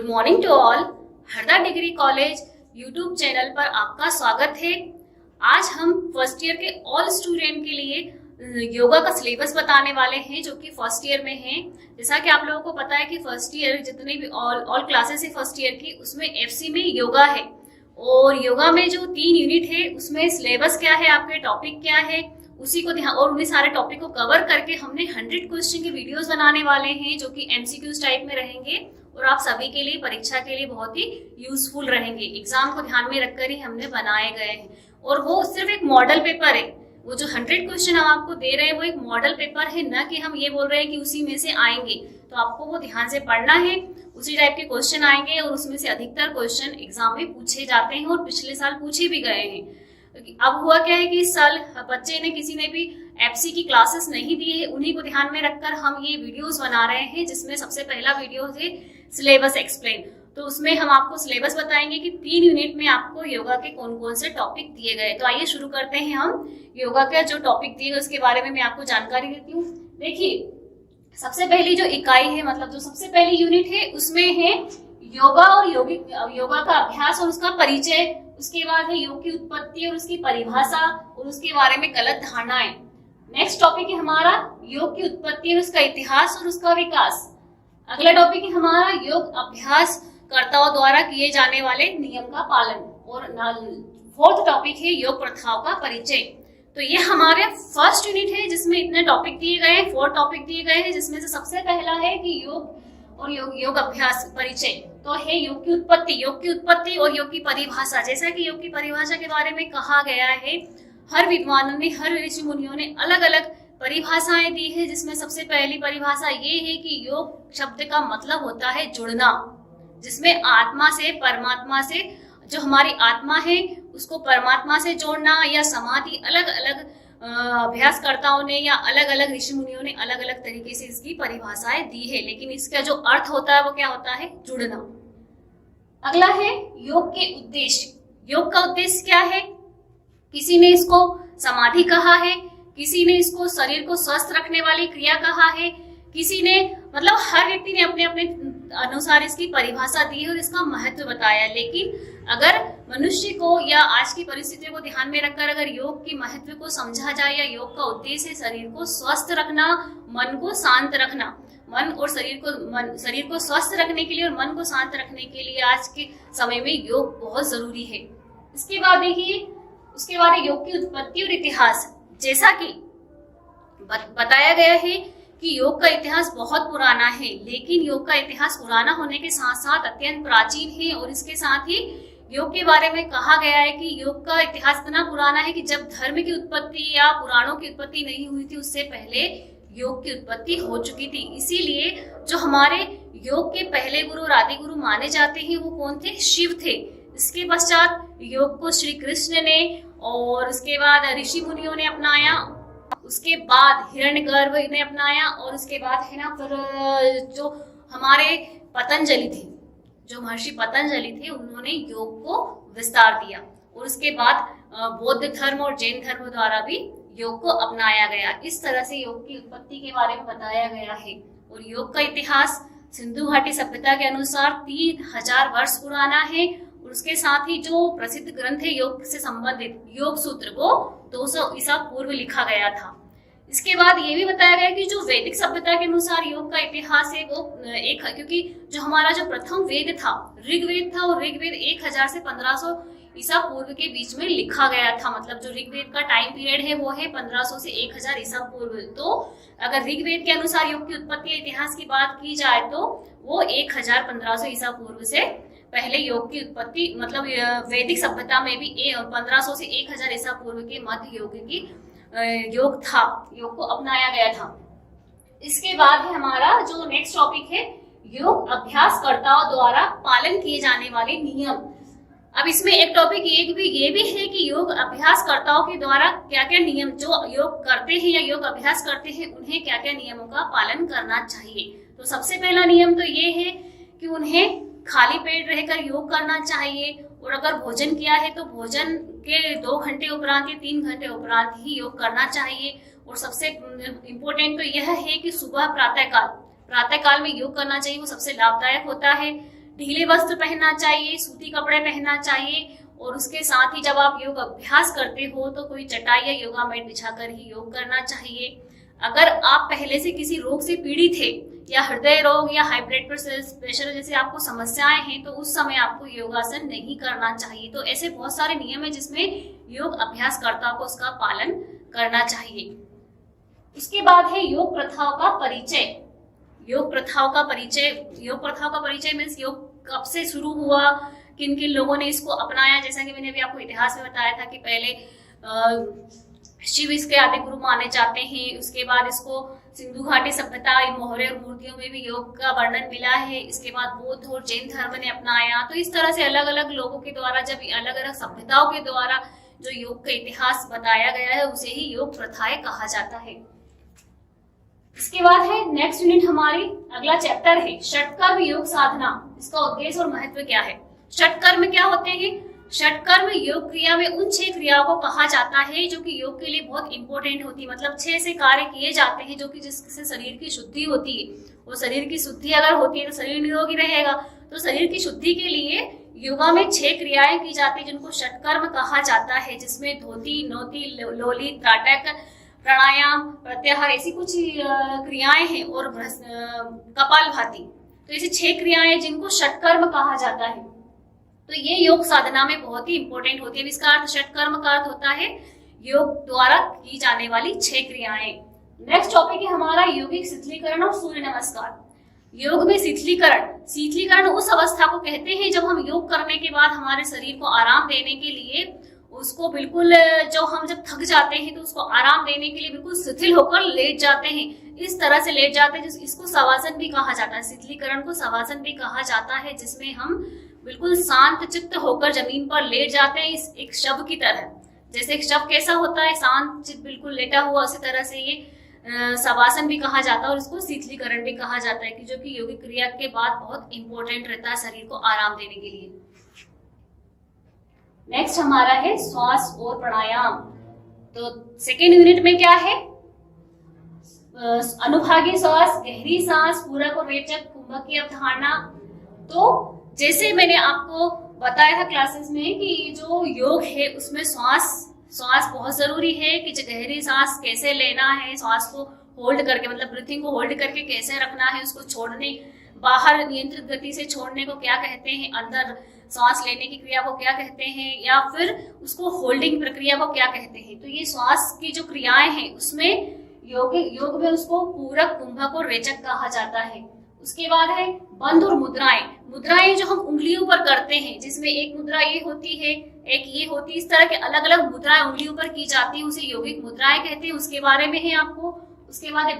Morning to all. Harda degree college YouTube channel पर आपका स्वागत है। आज हम फर्स्ट ईयर के ऑल स्टूडेंट के लिए योगा का सिलेबस बताने वाले हैं जो कि फर्स्ट ईयर में है। जैसा कि आप लोगों को पता है कि फर्स्ट ईयर जितने भी ऑल क्लासेस है फर्स्ट ईयर की, उसमें एफसी में योगा है और योगा में जो 3 यूनिट है उसमें सिलेबस क्या है, आपके टॉपिक क्या है, उसी को ध्यान और उन्हीं सारे टॉपिक को कवर करके हमने 100 क्वेश्चन की वीडियोस बनाने वाले हैं जो कि एमसीक्यूज टाइप में रहेंगे और आप सभी के लिए परीक्षा के लिए बहुत ही यूजफुल रहेंगे। एग्जाम को ध्यान में रखकर ही हमने बनाए गए हैं और वो सिर्फ एक मॉडल पेपर है। वो जो 100 क्वेश्चन हम आपको दे रहे हैं वो एक मॉडल पेपर है, न कि हम ये बोल रहे हैं कि उसी में से आएंगे। तो आपको वो ध्यान से पढ़ना है, उसी टाइप के क्वेश्चन आएंगे और उसमें से अधिकतर क्वेश्चन एग्जाम में पूछे जाते हैं और पिछले साल पूछे भी गए हैं। अब हुआ क्या है कि इस साल बच्चे ने किसी ने भी एफसी की क्लासेस नहीं दी है, उन्हीं को ध्यान में रखकर हम ये वीडियोस बना रहे हैं, जिसमें सबसे पहला वीडियो है सिलेबस एक्सप्लेन। तो उसमें हम आपको सिलेबस बताएंगे कि 3 यूनिट में आपको योगा के कौन कौन से टॉपिक दिए गए। तो आइए शुरू करते हैं। हम योगा का जो टॉपिक दिए गए उसके बारे में मैं आपको जानकारी देती हूँ। देखिए, सबसे पहली जो इकाई है, मतलब जो सबसे पहली यूनिट है, उसमें है योगा और योगा का अभ्यास और उसका परिचय। उसके बाद है योग की उत्पत्ति और उसकी परिभाषा और उसके बारे में गलत धारणाएं। नेक्स्ट टॉपिक है हमारा योग की उत्पत्ति और उसका इतिहास और उसका विकास। अगला टॉपिक है हमारा योग अभ्यास कर्ताओं द्वारा किए जाने वाले नियम का पालन। और 4th टॉपिक है योग प्रथाओं का परिचय। तो ये हमारे फर्स्ट यूनिट है जिसमें इतने टॉपिक दिए गए हैं, 4 टॉपिक दिए गए हैं, जिसमें से सबसे पहला है कि योग और योग अभ्यास परिचय। तो है योग की उत्पत्ति और योग की परिभाषा। जैसा कि योग की परिभाषा के बारे में कहा गया है, हर विद्वानों ने, हर ऋषि मुनियों ने अलग अलग परिभाषाएं दी है, जिसमें सबसे पहली परिभाषा ये है कि योग शब्द का मतलब होता है जुड़ना, जिसमें आत्मा से, परमात्मा से, जो हमारी आत्मा है उसको परमात्मा से जोड़ना या समाधि, अलग अलग अभ्यासकर्ताओं ने या अलग अलग ऋषि मुनियों ने अलग अलग तरीके से इसकी परिभाषाएं दी है, लेकिन इसका जो अर्थ होता है वो क्या होता है? जुड़ना। अगला है योग के उद्देश्य। योग का उद्देश्य क्या है? किसी ने इसको समाधि कहा है, किसी ने इसको शरीर को स्वस्थ रखने वाली क्रिया कहा है, किसी ने, मतलब हर व्यक्ति ने अपने अपने अनुसार इसकी परिभाषा दी है और इसका महत्व बताया। लेकिन अगर मनुष्य को या आज की परिस्थितियों को ध्यान में रखकर अगर योग के महत्व को समझा जाए या योग का उद्देश्य शरीर को स्वस्थ रखना, मन को शांत रखना, मन और शरीर को स्वस्थ रखने के लिए और मन को शांत रखने के लिए आज के समय में योग बहुत जरूरी है। इसके बाद देखिए, उसके बाद योग की उत्पत्ति और इतिहास। जैसा कि बताया गया है कि योग का इतिहास बहुत पुराना है, लेकिन योग का इतिहास पुराना होने के साथ साथ अत्यंत प्राचीन है। और इसके साथ ही योग के बारे में कहा गया है कि योग का इतिहास इतना पुराना है कि जब धर्म की उत्पत्ति या पुराणों की उत्पत्ति नहीं हुई थी, उससे पहले योग की उत्पत्ति हो चुकी थी। इसीलिए जो हमारे योग के पहले गुरु और आदि गुरु माने जाते हैं वो कौन थे? शिव थे। इसके पश्चात योग को श्री कृष्ण ने और उसके बाद ऋषि मुनियों ने अपनाया, उसके बाद हिरण्यगर्भ ने अपनाया और उसके बाद है ना फिर जो हमारे पतंजलि थे, जो महर्षि पतंजलि थे, उन्होंने योग को विस्तार दिया। और उसके बाद बौद्ध धर्म और जैन धर्म द्वारा भी योग को अपनाया गया। इस तरह से योग की उत्पत्ति के बारे में बताया गया है। और योग का इतिहास सिंधु घाटी सभ्यता के अनुसार 3000 वर्ष पुराना है। और उसके साथ ही जो प्रसिद्ध ग्रंथ है योग से संबंधित, योग सूत्र, वो 200 ईसा पूर्व लिखा गया था। इसके बाद ये भी बताया गया कि जो वैदिक सभ्यता के अनुसार योग का इतिहास है वो एक, क्योंकि जो हमारा जो प्रथम वेद था ऋग्वेद था, और ऋग्वेद 1000 से 1500 ईसा पूर्व के बीच में लिखा गया था। मतलब जो ऋग्वेद का टाइम पीरियड है वो है 1500 से 1000 ईसा पूर्व। तो अगर ऋग्वेद के अनुसार योग की उत्पत्ति इतिहास की बात की जाए तो वो 1500 ईसा पूर्व से पहले योग की उत्पत्ति, मतलब वैदिक सभ्यता में भी 1500 से 1000 ईसा पूर्व के मध्य योग था, योग को अपनाया गया था। इसके बाद है हमारा जो नेक्स्ट टॉपिक है योग अभ्यासकर्ताओं द्वारा पालन किए जाने वाले नियम। अब इसमें एक टॉपिक ये भी है कि योग अभ्यासकर्ताओं के द्वारा क्या क्या नियम, जो योग करते हैं या योग अभ्यास करते हैं, उन्हें क्या क्या नियमों का पालन करना चाहिए। तो सबसे पहला नियम तो ये है कि उन्हें खाली पेट रहकर योग करना चाहिए। और अगर भोजन किया है तो भोजन के 2 घंटे उपरांत या 3 घंटे उपरांत ही योग करना चाहिए। और सबसे इम्पोर्टेंट तो यह है कि सुबह प्रातःकाल में योग करना चाहिए, वो सबसे लाभदायक होता है। ढीले वस्त्र पहनना चाहिए, सूती कपड़े पहनना चाहिए, और उसके साथ ही जब आप योग अभ्यास करते हो तो कोई चटाई या योगा मैट बिछाकर ही योग करना चाहिए। अगर आप पहले से किसी रोग से पीड़ित थे या हृदय रोग या हाई ब्लड प्रेशर जैसे आपको समस्याएं हैं तो उस समय आपको योगासन नहीं करना चाहिए। तो ऐसे बहुत सारे नियम है जिसमें योग अभ्यासकर्ता को उसका पालन करना चाहिए। उसके बाद है योग प्रथाओं का परिचय। योग प्रथाओं का परिचय मीन्स योग कब से शुरू हुआ, किन किन लोगों ने इसको अपनाया। जैसा कि मैंने अभी आपको इतिहास में बताया था कि पहले शिव इसके आदि गुरु माने जाते हैं। उसके बाद इसको सिंधु घाटी सभ्यता, मोहरे और मूर्तियों में भी योग का वर्णन मिला है। इसके बाद बौद्ध और जैन धर्म ने अपनाया। तो इस तरह से अलग अलग लोगों के द्वारा, जब अलग अलग सभ्यताओं के द्वारा जो योग का इतिहास बताया गया है उसे ही योग प्रथाएं कहा जाता है। इसके बाद है नेक्स्ट यूनिट, हमारी अगला चैप्टर है षटकर्म योग साधना। इसका उद्देश्य और महत्व क्या है। षटकर्म क्या होते हैं। षटकर्म योग क्रिया में उन 6 क्रियाओं को कहा जाता है जो कि योग के लिए बहुत इंपॉर्टेंट होती है। मतलब 6 से कार्य किए जाते हैं जो कि जिससे शरीर की शुद्धि होती है। और शरीर की शुद्धि अगर होती है तो शरीर निरोगी रहेगा। तो शरीर की शुद्धि के लिए योगा में 6 क्रियाएं की जाती है जिनको षटकर्म कहा जाता है, जिसमें धोती, नौती, लोली, त्राटक, प्राणायाम, प्रत्याहार ऐसी कुछ क्रियाएं हैं, और कपालभाति। तो ऐसी 6 क्रियाएं जिनको षटकर्म कहा जाता है। तो ये योग साधना में बहुत ही इंपॉर्टेंट होती है। इसका अर्थ षटकर्म का अर्थ होता है योग द्वारा की जाने वाली 6 क्रियाएं। नेक्स्ट टॉपिक है हमारा यौगिक शिथिलीकरण और सूर्य नमस्कार। योग में शिथिलीकरण उस अवस्था को कहते हैं जब हम योग करने के बाद हमारे शरीर को आराम देने के लिए उसको बिल्कुल, जो हम जब थक जाते हैं तो उसको आराम देने के लिए बिल्कुल शिथिल होकर लेट जाते हैं। इस तरह से लेट जाते हैं, इसको शवासन भी कहा जाता है। शिथिलीकरण को शवासन भी कहा जाता है, जिसमें हम बिल्कुल शांत चित्त होकर जमीन पर लेट जाते हैं, इस एक शव की तरह। जैसे एक शव कैसा होता है, शांत चित्त बिल्कुल लेटा हुआ, उसी तरह से ये शवासन भी कहा जाता है और इसको शिथिलीकरण भी कहा जाता है, कि जो कि योगिक क्रिया के बाद बहुत इंपॉर्टेंट रहता है शरीर को आराम देने के लिए। नेक्स्ट हमारा है श्वास और प्राणायाम। तो सेकेंड यूनिट में क्या है, अनुभागी श्वास, गहरी सांस, पूरक और रेचक, कुंभक की अवधारणा। तो जैसे मैंने आपको बताया था क्लासेस में कि जो योग है उसमें श्वास बहुत जरूरी है, कि गहरी सांस कैसे लेना है, श्वास को होल्ड करके, मतलब ब्रीथिंग को होल्ड करके कैसे रखना है, उसको छोड़ने, बाहर नियंत्रित गति से छोड़ने को क्या कहते हैं, अंदर सांस लेने की क्रिया को क्या कहते हैं, या फिर उसको होल्डिंग प्रक्रिया को क्या कहते हैं। तो ये श्वास की जो क्रियाएं हैं उसमें योग में उसको पूरक, कुंभक और रेचक कहा जाता है। उसके बाद है बंध और मुद्राएं जो हम उंगलियों पर करते हैं, जिसमें एक मुद्रा ये होती है, एक ये होती है, इस तरह के अलग अलग मुद्राएं उंगलियों पर की जाती है, उसे यौगिक मुद्राएं कहते हैं। उसके बारे में है आपको। उसके बाद है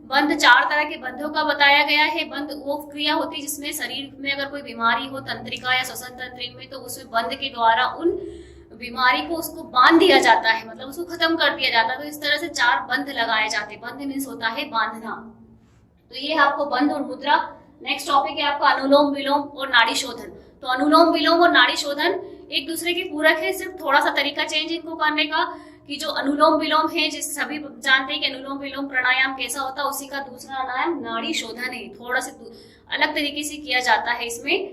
बंध 4 तरह के बंधों का बताया गया है। बंध वो क्रिया होती है जिसमें शरीर में अगर कोई बीमारी हो, तंत्रिका या श्वसन तंत्र में, तो उसमें बंध के द्वारा उन बीमारी को उसको बांध दिया जाता है, मतलब उसको खत्म कर दिया जाता है। तो इस तरह से 4 बंध लगाए जाते हैं। बंध मीन्स होता है बांधना। तो ये आपको बंध और मुद्रा। नेक्स्ट टॉपिक है आपका अनुलोम विलोम और नाड़ी शोधन। तो अनुलोम विलोम और नाड़ी शोधन एक दूसरे के पूरक है, सिर्फ थोड़ा सा तरीका चेंज इनको करने का, कि जो अनुलोम विलोम है, जिस सभी जानते हैं कि अनुलोम विलोम प्राणायाम कैसा होता है, उसी का दूसरा नाम नाड़ी शोधन है। थोड़ा सा अलग तरीके से किया जाता है इसमें।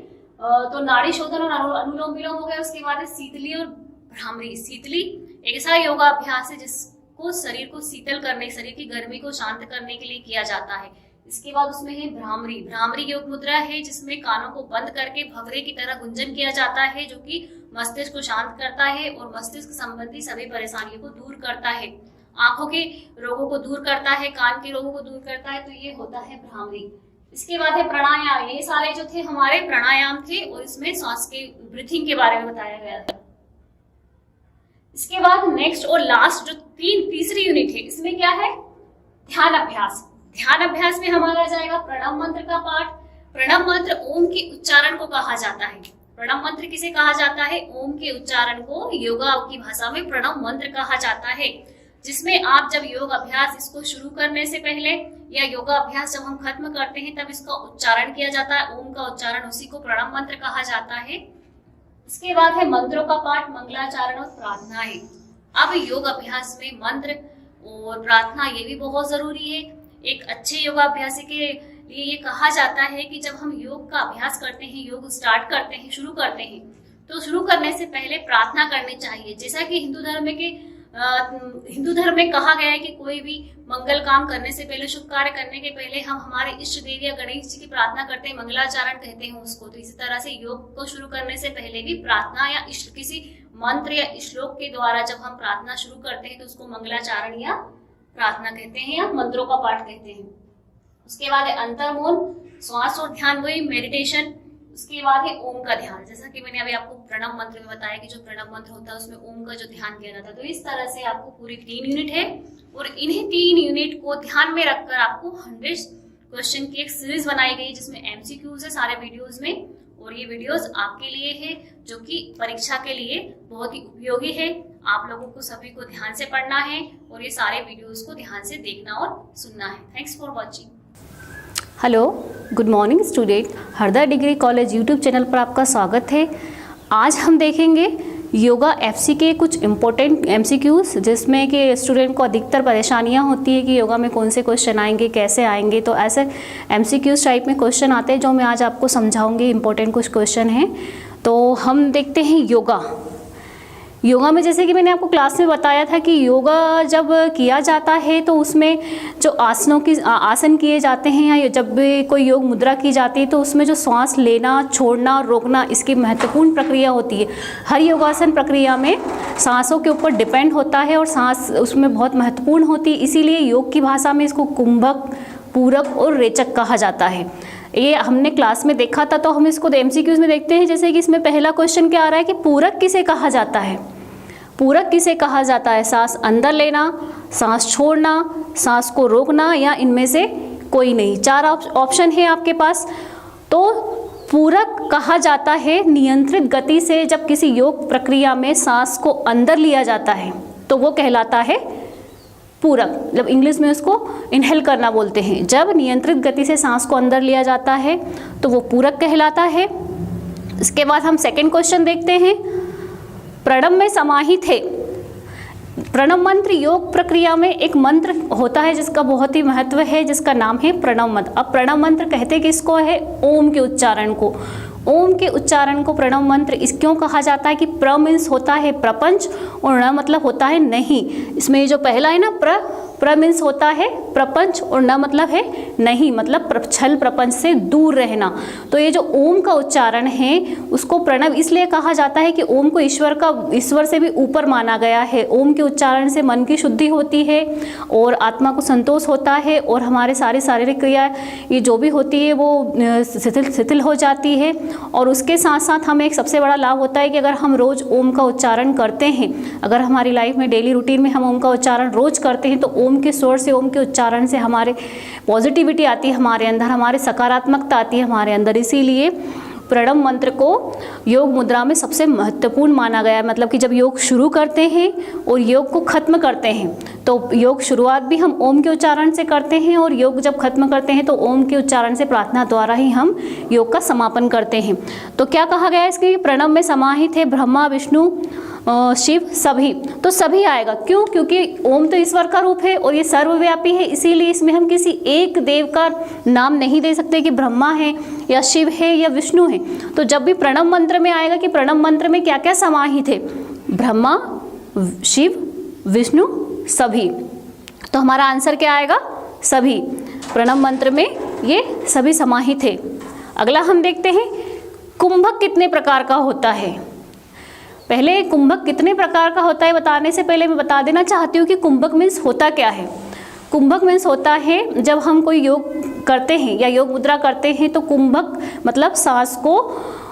तो नाड़ी शोधन और अनुलोम विलोम हो गया। उसके बाद है शीतली और भ्रामरी। शीतली एक ऐसा योगा अभ्यास है जिसको शरीर को शीतल करने, शरीर की गर्मी को शांत करने के लिए किया जाता है। इसके बाद उसमें है भ्रामरी योग मुद्रा है, जिसमें कानों को बंद करके भवरे की तरह गुंजन किया जाता है, जो कि मस्तिष्क को शांत करता है और मस्तिष्क संबंधी सभी परेशानियों को दूर करता है। आंखों के रोगों को दूर करता है, कान के रोगों को दूर करता है। तो ये होता है भ्रामरी। इसके बाद है प्राणायाम। ये सारे जो थे हमारे प्राणायाम थे, और इसमें सांस के ब्रीथिंग के बारे में बताया गया था। इसके बाद नेक्स्ट और लास्ट जो तीसरी यूनिट है, इसमें क्या है, ध्यान अभ्यास। ध्यान अभ्यास में हमारा जाएगा प्रणव मंत्र का पाठ। प्रणव मंत्र ओम के उच्चारण को कहा जाता है। प्रणव मंत्र किसे कहा जाता है, ओम के उच्चारण को योगा की भाषा में प्रणव मंत्र कहा जाता है, जिसमें आप जब योग अभ्यास इसको शुरू करने से पहले या योगा अभ्यास जब हम खत्म करते हैं तब इसका उच्चारण किया जाता है। ओम का उच्चारण, उसी को प्रणव मंत्र कहा जाता है। इसके बाद है मंत्रों का पाठ, मंगलाचरण और प्रार्थना है। अब योग अभ्यास में मंत्र और प्रार्थना ये भी बहुत जरूरी है। एक अच्छे योगाभ्यासी के ये कहा जाता है कि जब हम योग का अभ्यास करते हैं, योग स्टार्ट करते हैं, शुरू करते हैं, तो शुरू करने से पहले प्रार्थना करनी चाहिए। जैसा कि हिंदू धर्म में कहा गया है कि कोई भी मंगल काम करने से पहले, शुभ कार्य करने के पहले हम हमारे इष्ट देव या गणेश जी की प्रार्थना करते हैं, मंगलाचरण कहते हैं उसको। तो इसी तरह से योग को शुरू करने से पहले भी प्रार्थना या इष्ट किसी मंत्र या श्लोक के द्वारा जब हम प्रार्थना शुरू करते हैं तो उसको मंगलाचरण या प्रार्थना कहते हैं या मंत्रों का पाठ कहते हैं। उसके बाद है अंतर्मौन, श्वास और ध्यान, वही मेडिटेशन। उसके बाद है ओम का ध्यान, जैसा कि मैंने अभी आपको प्रणव मंत्र में बताया कि जो प्रणव मंत्र होता है उसमें ओम का जो ध्यान किया जाता है। तो इस तरह से आपको पूरी 3 यूनिट है और इन्हीं 3 यूनिट को ध्यान में रखकर आपको 100 क्वेश्चन की एक सीरीज बनाई गई जिसमें MCQs है सारे वीडियोज में। और ये वीडियोस आपके लिए है जो कि परीक्षा के लिए बहुत ही उपयोगी है। आप लोगों को सभी को ध्यान से पढ़ना है और ये सारे वीडियोस को ध्यान से देखना और सुनना है। Thanks for watching. Hello, good morning student. Harda degree college YouTube channel पर आपका स्वागत है। आज हम देखेंगे योगा FC के कुछ इम्पोर्टेंट MCQs, जिसमें कि स्टूडेंट को अधिकतर परेशानियां होती है कि योगा में कौन से क्वेश्चन आएंगे, कैसे आएंगे। तो ऐसे MCQs टाइप में क्वेश्चन आते हैं जो मैं आज आपको समझाऊंगी। इम्पोर्टेंट कुछ क्वेश्चन हैं। तो हम देखते हैं योगा में जैसे कि मैंने आपको क्लास में बताया था कि योगा जब किया जाता है तो उसमें जो आसन किए जाते हैं या जब भी कोई योग मुद्रा की जाती है तो उसमें जो श्वास लेना, छोड़ना, रोकना, इसकी महत्वपूर्ण प्रक्रिया होती है। हर योगासन प्रक्रिया में सांसों के ऊपर डिपेंड होता है और सांस उसमें बहुत महत्वपूर्ण होती है। इसीलिए योग की भाषा में इसको कुंभक, पूरक और रेचक कहा जाता है। ये हमने क्लास में देखा था। तो हम इसको MCQs में देखते हैं। जैसे कि इसमें पहला क्वेश्चन क्या आ रहा है कि पूरक किसे कहा जाता है। पूरक किसे कहा जाता है? सांस अंदर लेना, सांस छोड़ना, सांस को रोकना या इनमें से कोई नहीं। 4 ऑप्शन है आपके पास। तो पूरक कहा जाता है नियंत्रित गति से जब किसी योग प्रक्रिया में सांस को अंदर लिया जाता है तो वो कहलाता है पूरक। जब इंग्लिश में उसको इनहेल करना बोलते हैं। जब नियंत्रित गति से सांस को अंदर लिया जाता है तो वो पूरक कहलाता है। इसके बाद हम सेकंड क्वेश्चन देखते हैं। प्रणव में समाहित है। प्रणव मंत्र योग प्रक्रिया में एक मंत्र होता है जिसका बहुत ही महत्व है, जिसका नाम है प्रणव मंत्र। अब प्रणव मंत्र कहते किसको है? ओम के उच्चारण को। ओम के उच्चारण को प्रणव मंत्र इस क्यों कहा जाता है कि प्र मीन्स होता है प्रपंच और न मतलब होता है नहीं। इसमें जो पहला है ना प्र मीन्स होता है प्रपंच और न मतलब है नहीं, मतलब छल प्रपंच से दूर रहना। तो ये जो ओम का उच्चारण है उसको प्रणव इसलिए कहा जाता है कि ओम को ईश्वर से भी ऊपर माना गया है। ओम के उच्चारण से मन की शुद्धि होती है और आत्मा को संतोष होता है और हमारे सारी शारीरिक क्रिया ये जो भी होती है वो शिथिल हो जाती है। और उसके साथ साथ हमें एक सबसे बड़ा लाभ होता है कि अगर हम रोज़ ओम का उच्चारण करते हैं, अगर हमारी लाइफ में डेली रूटीन में हम ओम का उच्चारण रोज़ करते हैं तो ओम के स्वर से, ओम के उच्चारण से हमारे पॉजिटिविटी आती है हमारे अंदर, हमारे सकारात्मकता आती है हमारे अंदर। इसीलिए प्रणव मंत्र को योग मुद्रा में सबसे महत्वपूर्ण माना गया है। मतलब कि जब योग शुरू करते हैं और योग को खत्म करते हैं तो योग शुरुआत भी हम ओम के उच्चारण से करते हैं और योग जब खत्म करते हैं तो ओम के उच्चारण से प्रार्थना द्वारा ही हम योग का समापन करते हैं। तो क्या कहा गया है इसके? प्रणव में समाहित है ब्रह्मा, विष्णु, शिव, सभी। तो सभी आएगा। क्यों? क्योंकि ओम तो ईश्वर का रूप है और ये सर्वव्यापी है। इसीलिए इसमें हम किसी एक देव का नाम नहीं दे सकते कि ब्रह्मा है या शिव है या विष्णु है। तो जब भी प्रणव मंत्र में आएगा कि प्रणव मंत्र में क्या क्या समाहित है, ब्रह्मा, शिव, विष्णु, सभी। तो हमारा आंसर क्या आएगा? सभी। प्रणव मंत्र में ये सभी समाहित है। अगला हम देखते हैं कुंभक कितने प्रकार का होता है। पहले कुंभक कितने प्रकार का होता है बताने से पहले मैं बता देना चाहती हूँ कि कुंभक मीन्स होता क्या है। कुंभक मीन्स होता है जब हम कोई योग करते हैं या योग मुद्रा करते हैं तो कुंभक मतलब सांस को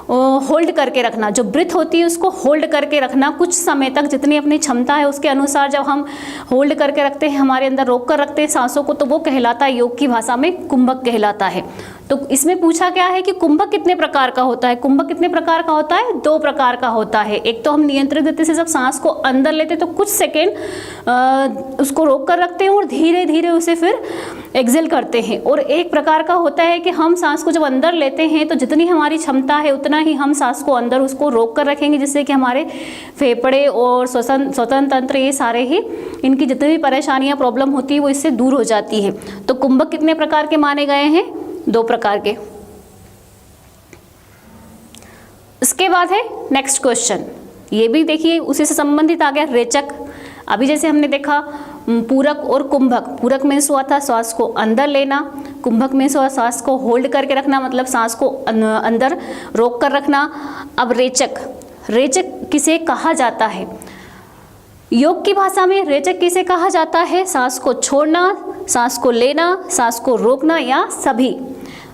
होल्ड करके रखना, जो ब्रीथ होती है उसको होल्ड करके रखना कुछ समय तक, जितनी अपनी क्षमता है उसके अनुसार जब हम होल्ड करके रखते हैं, हमारे अंदर रोक कर रखते हैं सांसों को, तो वो कहलाता है, योग की भाषा में कुंभक कहलाता है। तो इसमें पूछा क्या है कि कुंभक कितने प्रकार का होता है। कुंभक कितने प्रकार का होता है? 2 प्रकार का होता है। एक तो हम नियंत्रित गति से जब सांस को अंदर लेते तो कुछ सेकेंड उसको रोक कर रखते हैं और धीरे धीरे उसे फिर एक्सेल करते हैं। और एक प्रकार का होता है कि हम सांस को जब अंदर लेते हैं तो जितनी हमारी क्षमता है उतना ही हम सांस को अंदर उसको रोक कर रखेंगे, जिससे कि हमारे फेफड़े और श्वसन तंत्र ये सारे ही, इनकी जितनी भी परेशानियां प्रॉब्लम होती है वो इससे दूर हो जाती है। तो कुंभक कितने प्रकार के माने गए हैं? 2 प्रकार के। इसके बाद है नेक्स्ट क्वेश्चन, ये भी देखिए उसी से संबंधित आ गया, रेचक। अभी जैसे हमने देखा पूरक और कुंभक, पूरक में हुआ था श्वास को अंदर लेना, कुंभक में हुआ सांस को होल्ड करके रखना, मतलब सांस को अंदर रोक कर रखना। अब रेचक, रेचक किसे कहा जाता है? योग की भाषा में रेचक किसे कहा जाता है? सांस को छोड़ना, सांस को लेना, सांस को रोकना या सभी।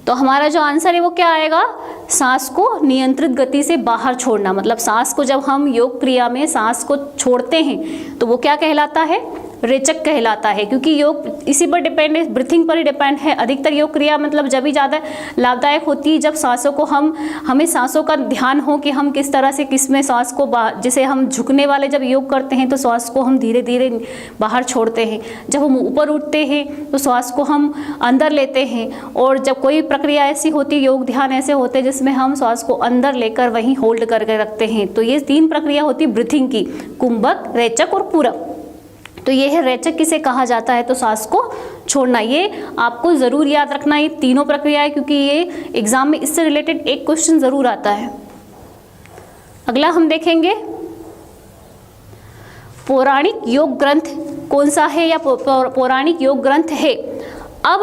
तो हमारा जो आंसर है वो क्या आएगा? सांस को नियंत्रित गति से बाहर छोड़ना। मतलब सांस को जब हम योग क्रिया में सांस को छोड़ते हैं तो वो क्या कहलाता है? रेचक कहलाता है, क्योंकि योग इसी पर डिपेंड है, ब्रीथिंग पर ही डिपेंड है। अधिकतर योग क्रिया मतलब जब भी ज़्यादा लाभदायक होती है जब सांसों को हमें सांसों का ध्यान हो कि हम किस तरह से किस में सांस को जैसे हम झुकने वाले जब योग करते हैं तो श्वास को हम धीरे धीरे बाहर छोड़ते हैं, जब हम ऊपर उठते हैं तो श्वास को हम अंदर लेते हैं, और जब कोई प्रक्रिया ऐसी होती है, योग ध्यान ऐसे होते हैं जिसमें हम श्वास को अंदर लेकर वहीं होल्ड करके रखते हैं। तो ये 3 प्रक्रिया होती है ब्रीथिंग की, कुंभक, रेचक और पूरक। तो ये है रेचक किसे कहा जाता है? तो सांस को छोड़ना। ये आपको ज़रूर याद रखना, ये तीनों प्रक्रियाएं, क्योंकि ये एग्जाम में इससे रिलेटेड एक क्वेश्चन ज़रूर आता है। अगला हम देखेंगे पौराणिक योग ग्रंथ कौन सा है या पौराणिक योग ग्रंथ है। अब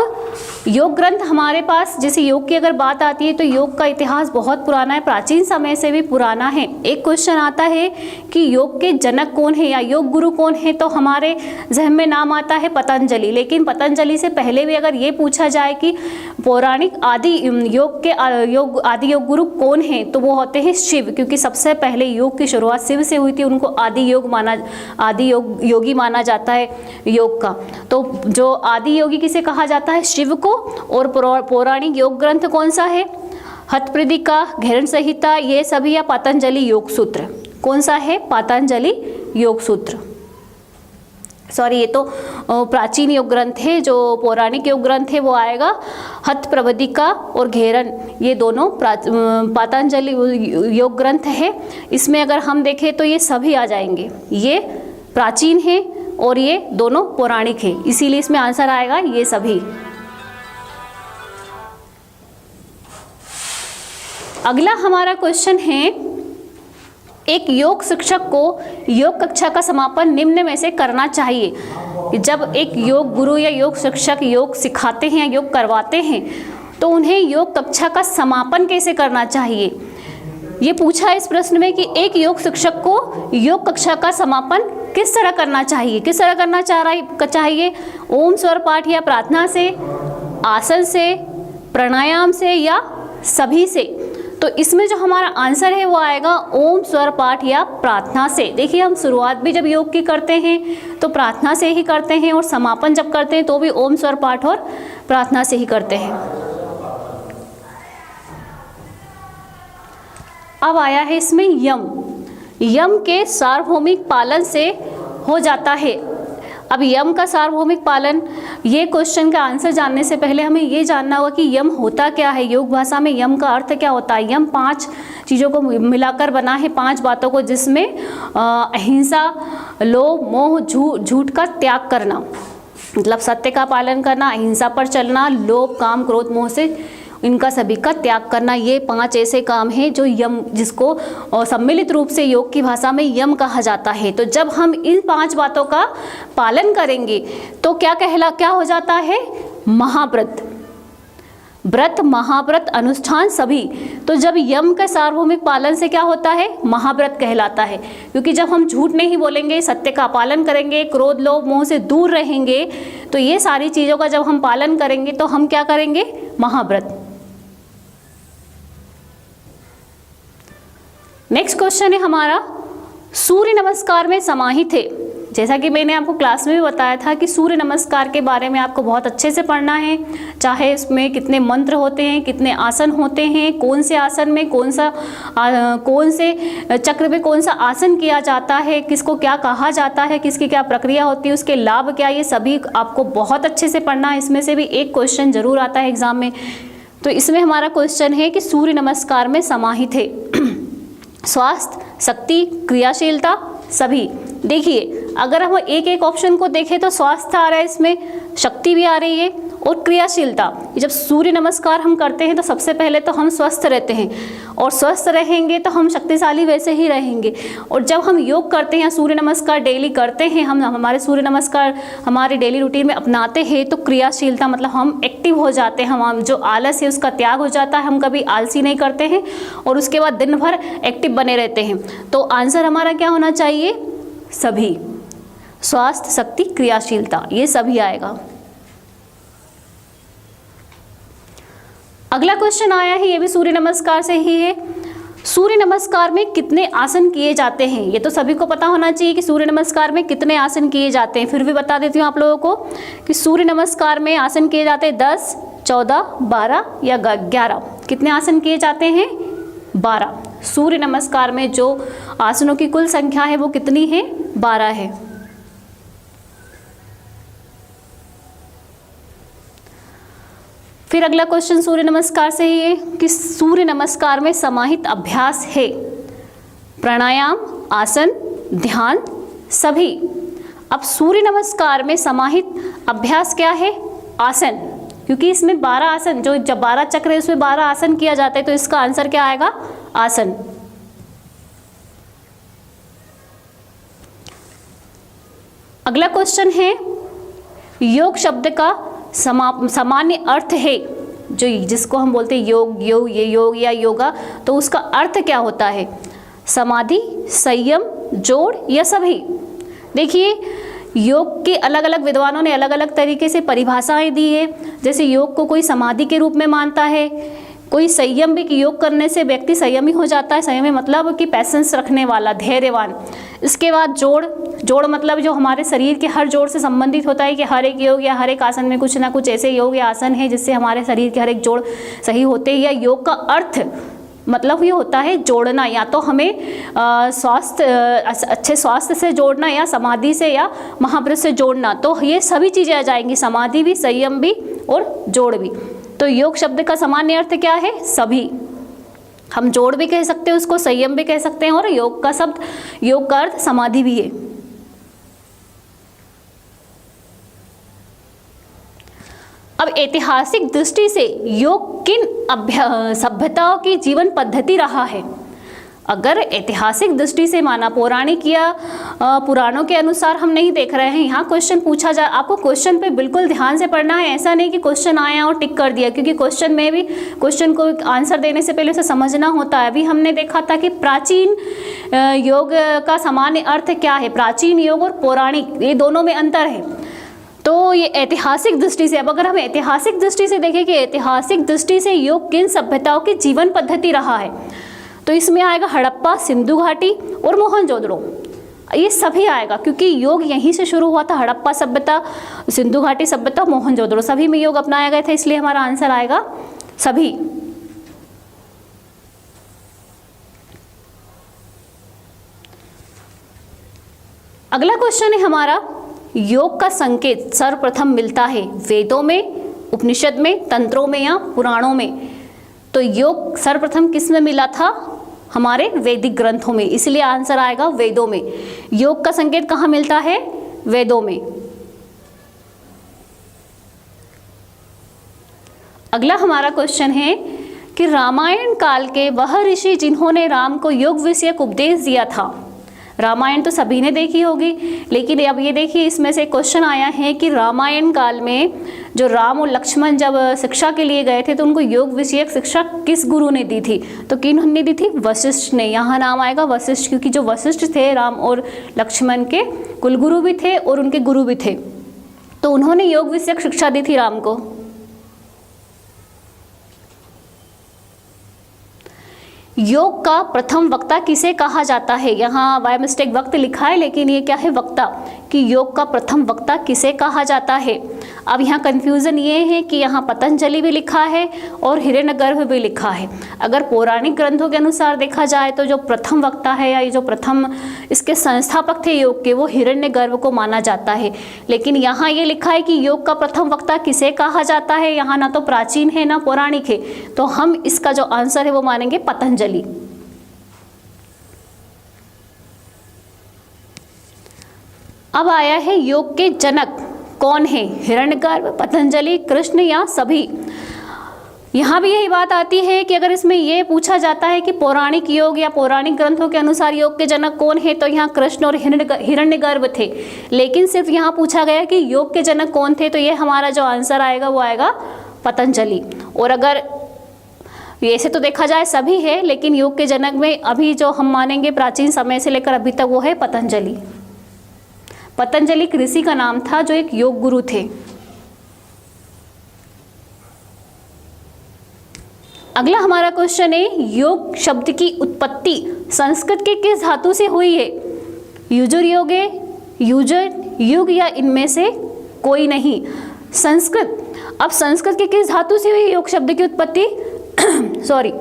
योग ग्रंथ हमारे पास, जैसे योग की अगर बात आती है तो योग का इतिहास बहुत पुराना है, प्राचीन समय से भी पुराना है। एक क्वेश्चन आता है कि योग के जनक कौन है या योग गुरु कौन है, तो हमारे जहन में नाम आता है पतंजलि। लेकिन पतंजलि से पहले भी अगर ये पूछा जाए कि पौराणिक आदि योग गुरु कौन है, तो वो होते हैं शिव, क्योंकि सबसे पहले योग की शुरुआत शिव से हुई थी। उनको आदि योगी माना जाता है योग का। तो जो आदि योगी किसे कहा जाता है? शिव को। और पौराणिक योग ग्रंथ कौन सा है? हथप्रदिका, घेरण संहिता, ये सभी, या पतंजलि योग सूत्र। कौन सा है? पतंजलि योग सूत्र। सॉरी, ये तो प्राचीन योग ग्रंथ है। जो पौराणिक योग ग्रंथ है वो आएगा हथप्रदिका और घेरण, ये दोनों पतंजलि योग ग्रंथ है। इसमें अगर हम देखें तो ये सभी आ जाएंगे, ये प्राचीन है और ये दोनों पौराणिक है, इसीलिए इसमें आंसर आएगा ये सभी। अगला हमारा क्वेश्चन है, एक योग शिक्षक को योग कक्षा का समापन निम्न में से करना चाहिए। जब एक योग गुरु या योग शिक्षक योग सिखाते हैं या योग करवाते हैं तो उन्हें योग कक्षा का समापन कैसे करना चाहिए। ये पूछा है इस प्रश्न में कि एक योग शिक्षक को योग कक्षा का समापन किस तरह करना चाहिए। किस तरह करना चाहिए? ओम स्वर पाठ या प्रार्थना से, आसन से, प्राणायाम से या सभी से। तो इसमें जो हमारा आंसर है वो आएगा ओम स्वर पाठ या प्रार्थना से। देखिए, हम शुरुआत भी जब योग की करते हैं तो प्रार्थना से ही करते हैं, और समापन जब करते हैं तो भी ओम स्वर पाठ और प्रार्थना से ही करते हैं। अब आया है इसमें यम। यम के सार्वभौमिक पालन से हो जाता है। अब यम का सार्वभौमिक पालन, ये क्वेश्चन का आंसर जानने से पहले हमें ये जानना होगा कि यम होता क्या है। योग भाषा में यम का अर्थ क्या होता है। यम 5 चीज़ों को मिलाकर बना है, 5 बातों को, जिसमें अहिंसा, लोभ, मोह, झूठ का त्याग करना, मतलब सत्य का पालन करना, अहिंसा पर चलना, लोभ, काम, क्रोध, मोह से इनका सभी का त्याग करना। ये 5 ऐसे काम हैं जो यम, जिसको सम्मिलित रूप से योग की भाषा में यम कहा जाता है। तो जब हम इन 5 बातों का पालन करेंगे तो क्या हो जाता है? महाव्रत। व्रत, महाव्रत, अनुष्ठान सभी। तो जब यम का सार्वभौमिक पालन से क्या होता है? महाव्रत कहलाता है। क्योंकि जब हम झूठ नहीं बोलेंगे, सत्य का पालन करेंगे, क्रोध, लोभ, मोह से दूर रहेंगे, तो ये सारी चीज़ों का जब हम पालन करेंगे तो हम क्या करेंगे? महाव्रत। नेक्स्ट क्वेश्चन है हमारा, सूर्य नमस्कार में समाहित है। जैसा कि मैंने आपको क्लास में भी बताया था कि सूर्य नमस्कार के बारे में आपको बहुत अच्छे से पढ़ना है, चाहे इसमें कितने मंत्र होते हैं, कितने आसन होते हैं, कौन से आसन में कौन से चक्र में कौन सा आसन किया जाता है, किसको क्या कहा जाता है, किसकी क्या प्रक्रिया होती है, उसके लाभ क्या, ये सभी आपको बहुत अच्छे से पढ़ना है। इसमें से भी एक क्वेश्चन जरूर आता है एग्जाम में। तो इसमें हमारा क्वेश्चन है कि सूर्य नमस्कार में समाहित है स्वास्थ्य, शक्ति, क्रियाशीलता, सभी। देखिए, अगर हम एक एक ऑप्शन को देखें तो स्वास्थ्य आ रहा है, इसमें शक्ति भी आ रही है और क्रियाशीलता। जब सूर्य नमस्कार हम करते हैं तो सबसे पहले तो हम स्वस्थ रहते हैं, और स्वस्थ रहेंगे तो हम शक्तिशाली वैसे ही रहेंगे। और जब हम योग करते हैं, सूर्य नमस्कार डेली करते हैं, हम हमारे सूर्य नमस्कार हमारे डेली रूटीन में अपनाते हैं, तो क्रियाशीलता मतलब हम एक्टिव हो जाते हैं, हम जो आलस है उसका त्याग हो जाता है, हम कभी आलसी नहीं करते हैं और उसके बाद दिन भर एक्टिव बने रहते हैं। तो आंसर हमारा क्या होना चाहिए? सभी। स्वास्थ्य, शक्ति, क्रियाशीलता, ये सभी आएगा। अगला क्वेश्चन आया है, ये भी सूर्य नमस्कार से ही है। सूर्य नमस्कार में कितने आसन किए जाते हैं? ये तो सभी को पता होना चाहिए कि सूर्य नमस्कार में कितने आसन किए जाते हैं। फिर भी बता देती हूँ आप लोगों को कि सूर्य नमस्कार में आसन किए जाते हैं 10, 14, 12 या 11। कितने आसन किए जाते हैं? 12। सूर्य नमस्कार में जो आसनों की कुल संख्या है वो कितनी है? 12 है। फिर अगला क्वेश्चन सूर्य नमस्कार से ही है कि सूर्य नमस्कार में समाहित अभ्यास है प्राणायाम, आसन, ध्यान, सभी। अब सूर्य नमस्कार में समाहित अभ्यास क्या है? आसन, क्योंकि इसमें 12 आसन, जो जब 12 चक्र है उसमें 12 आसन किया जाता है, तो इसका आंसर क्या आएगा? आसन। अगला क्वेश्चन है, योग शब्द का सामान्य अर्थ है, जो जिसको हम बोलते हैं योग या योगा, तो उसका अर्थ क्या होता है? समाधि, संयम, जोड़ या सभी? देखिए, योग के अलग अलग विद्वानों ने अलग अलग तरीके से परिभाषाएं दी है। जैसे योग को कोई समाधि के रूप में मानता है, कोई संयम भी, कि योग करने से व्यक्ति संयमी हो जाता है। संयमी मतलब कि पैसेंस रखने वाला, धैर्यवान। इसके बाद जोड़ मतलब जो हमारे शरीर के हर जोड़ से संबंधित होता है, कि हर एक योग या हर एक आसन में कुछ ना कुछ ऐसे योग या आसन है जिससे हमारे शरीर के हर एक जोड़ सही होते हैं। या योग का अर्थ मतलब ये होता है जोड़ना, या तो हमें अच्छे स्वास्थ्य से जोड़ना, या समाधि से या महापुरुष से जोड़ना। तो ये सभी चीज़ें आ जाएंगी, समाधि भी, संयम भी और जोड़ भी। तो योग शब्द का सामान्य अर्थ क्या है? सभी। हम जोड़ भी कह सकते हैं उसको, संयम भी कह सकते हैं, और योग का अर्थ समाधि भी है। अब ऐतिहासिक दृष्टि से योग किन सभ्यताओं की जीवन पद्धति रहा है? अगर ऐतिहासिक दृष्टि से माना, पौराणिक या पुराणों के अनुसार हम नहीं देख रहे हैं, यहाँ क्वेश्चन पूछा जाए, आपको क्वेश्चन पे बिल्कुल ध्यान से पढ़ना है। ऐसा नहीं कि क्वेश्चन आया और टिक कर दिया, क्योंकि क्वेश्चन में भी क्वेश्चन को आंसर देने से पहले उसे समझना होता है। अभी हमने देखा था कि प्राचीन योग का सामान्य अर्थ क्या है। प्राचीन योग और पौराणिक, ये दोनों में अंतर है। तो ये ऐतिहासिक दृष्टि से, अब अगर हम ऐतिहासिक दृष्टि से देखें कि ऐतिहासिक दृष्टि से योग किन सभ्यताओं की जीवन पद्धति रहा है, तो इसमें आएगा हड़प्पा, सिंधु घाटी और मोहनजोदड़ो। ये सभी आएगा, क्योंकि योग यहीं से शुरू हुआ था। हड़प्पा सभ्यता, सिंधु घाटी सभ्यता, मोहनजोदड़ो, सभी में योग अपनाया गया था, इसलिए हमारा आंसर आएगा सभी। अगला क्वेश्चन है हमारा, योग का संकेत सर्वप्रथम मिलता है वेदों में, उपनिषद में, तंत्रों में या पुराणों में? तो योग सर्वप्रथम किस में मिला था? हमारे वैदिक ग्रंथों में, इसलिए आंसर आएगा वेदों में। योग का संकेत कहाँ मिलता है? वेदों में। अगला हमारा क्वेश्चन है कि रामायण काल के वह ऋषि जिन्होंने राम को योग विषयक उपदेश दिया था। रामायण तो सभी ने देखी होगी, लेकिन अब ये देखिए, इसमें से क्वेश्चन आया है कि रामायण काल में जो राम और लक्ष्मण जब शिक्षा के लिए गए थे, तो उनको योग विषयक शिक्षा किस गुरु ने दी थी? तो किन्होंने दी थी? वशिष्ठ ने। यहाँ नाम आएगा वशिष्ठ, क्योंकि जो वशिष्ठ थे राम और लक्ष्मण के कुलगुरु भी थे और उनके गुरु भी थे, तो उन्होंने योग विषयक शिक्षा दी थी राम को। योग का प्रथम वक्ता किसे कहा जाता है? यहाँ बाय मिस्टेक वक्त लिखा है, लेकिन ये क्या है? वक्ता। कि योग का प्रथम वक्ता किसे कहा जाता है? अब यहाँ कंफ्यूजन ये है कि यहाँ पतंजलि भी लिखा है और हिरण्यगर्भ भी लिखा है। अगर पौराणिक ग्रंथों के अनुसार देखा जाए तो जो प्रथम वक्ता है, या ये जो प्रथम इसके संस्थापक थे योग के, वो हिरण्यगर्भ को माना जाता है। लेकिन यहाँ ये लिखा है कि योग का प्रथम वक्ता किसे कहा जाता है। यहाँ ना तो प्राचीन है ना पौराणिक है, तो हम इसका जो आंसर है वो मानेंगे पतंजलि। अब आया है योग के जनक कौन है, हिरण्यगर्भ, पतंजलि, कृष्ण या सभी। यहाँ भी यही बात आती है कि अगर इसमें ये पूछा जाता है कि पौराणिक योग या पौराणिक ग्रंथों के अनुसार योग के जनक कौन है, तो यहाँ कृष्ण और हिरण्यगर्भ थे। लेकिन सिर्फ यहाँ पूछा गया कि योग के जनक कौन थे, तो ये हमारा जो आंसर आएगा वो आएगा पतंजलि। और अगर ऐसे तो देखा जाए सभी है, लेकिन योग के जनक में अभी जो हम मानेंगे प्राचीन समय से लेकर अभी तक वो है पतंजलि। पतंजलि एक ऋषि का नाम था जो एक योग गुरु थे। अगला हमारा क्वेश्चन है योग शब्द की उत्पत्ति संस्कृत के किस धातु से हुई है, युजुर योगे, युजर, युग या इनमें से कोई नहीं। संस्कृत, अब संस्कृत के किस धातु से हुई योग शब्द की उत्पत्ति सॉरी,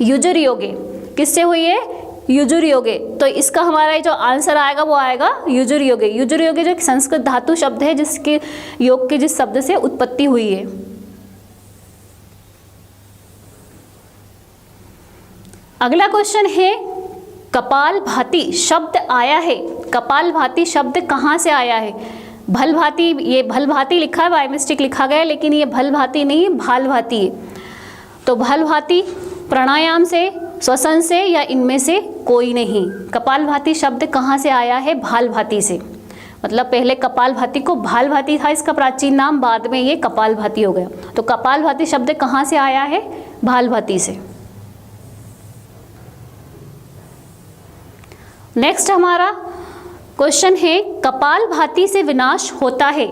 युजुर योगे, किससे हुई है, युजुर योगे। तो इसका हमारा जो आंसर आएगा वो आएगा युजुर योगे। युजुर योगे जो संस्कृत धातु शब्द है जिसके योग के जिस शब्द से उत्पत्ति हुई है। अगला क्वेश्चन है कपालभाति शब्द आया है, कपालभाति शब्द कहाँ से आया है। भलभाति, ये भलभाति लिखा है, बाय मिस्टेक लिखा गया है, लेकिन ये भलभाति नहीं भालभाति है। तो भलभाति प्राणायाम से, श्वसन से या इनमें से कोई नहीं। कपालभाति शब्द कहाँ से आया है, भालभाति से। मतलब पहले कपालभाति को भालभाति था इसका प्राचीन नाम, बाद में ये कपालभाति हो गया। तो कपालभाति शब्द कहाँ से आया है, भालभाति से। नेक्स्ट हमारा क्वेश्चन है कपालभाति से विनाश होता है।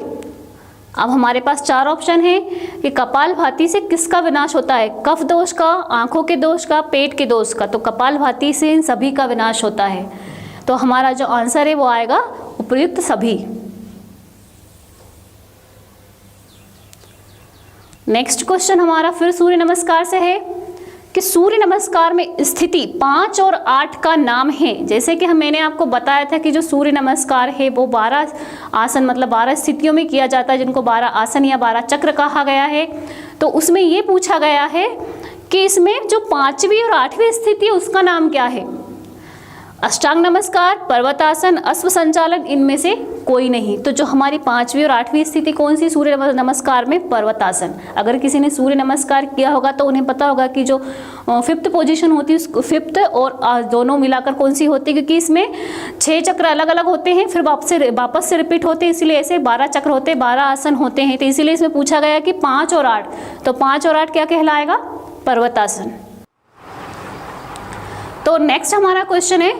अब हमारे पास चार ऑप्शन है कि कपालभाति से किसका विनाश होता है, कफ दोष का, आंखों के दोष का, पेट के दोष का। तो कपालभाति से इन सभी का विनाश होता है। तो हमारा जो आंसर है वो आएगा उपयुक्त सभी। नेक्स्ट क्वेश्चन हमारा फिर सूर्य नमस्कार से है कि सूर्य नमस्कार में स्थिति 5 और 8 का नाम है। जैसे कि मैंने आपको बताया था कि जो सूर्य नमस्कार है वो 12 आसन मतलब 12 स्थितियों में किया जाता है, जिनको 12 आसन या 12 चक्र कहा गया है। तो उसमें ये पूछा गया है कि इसमें जो 5वीं और 8वीं स्थिति है उसका नाम क्या है। अष्टांग नमस्कार, पर्वतासन, अश्व संचालन, इनमें से कोई नहीं। तो जो हमारी 5वीं और 8वीं स्थिति कौन सी सूर्य नमस्कार में, पर्वतासन। अगर किसी ने सूर्य नमस्कार किया होगा तो उन्हें पता होगा कि जो 5th पोजीशन होती है, 5th और दोनों मिलाकर कौन सी होती है, क्योंकि इसमें 6 चक्र अलग अलग होते हैं, फिर वापस से रिपीट होते हैं, इसीलिए ऐसे 12 चक्र होते हैं, 12 आसन होते हैं। तो इसीलिए इसमें पूछा गया कि 5 और 8, तो 5 और 8 क्या कहलाएगा, पर्वतासन। तो नेक्स्ट हमारा क्वेश्चन है,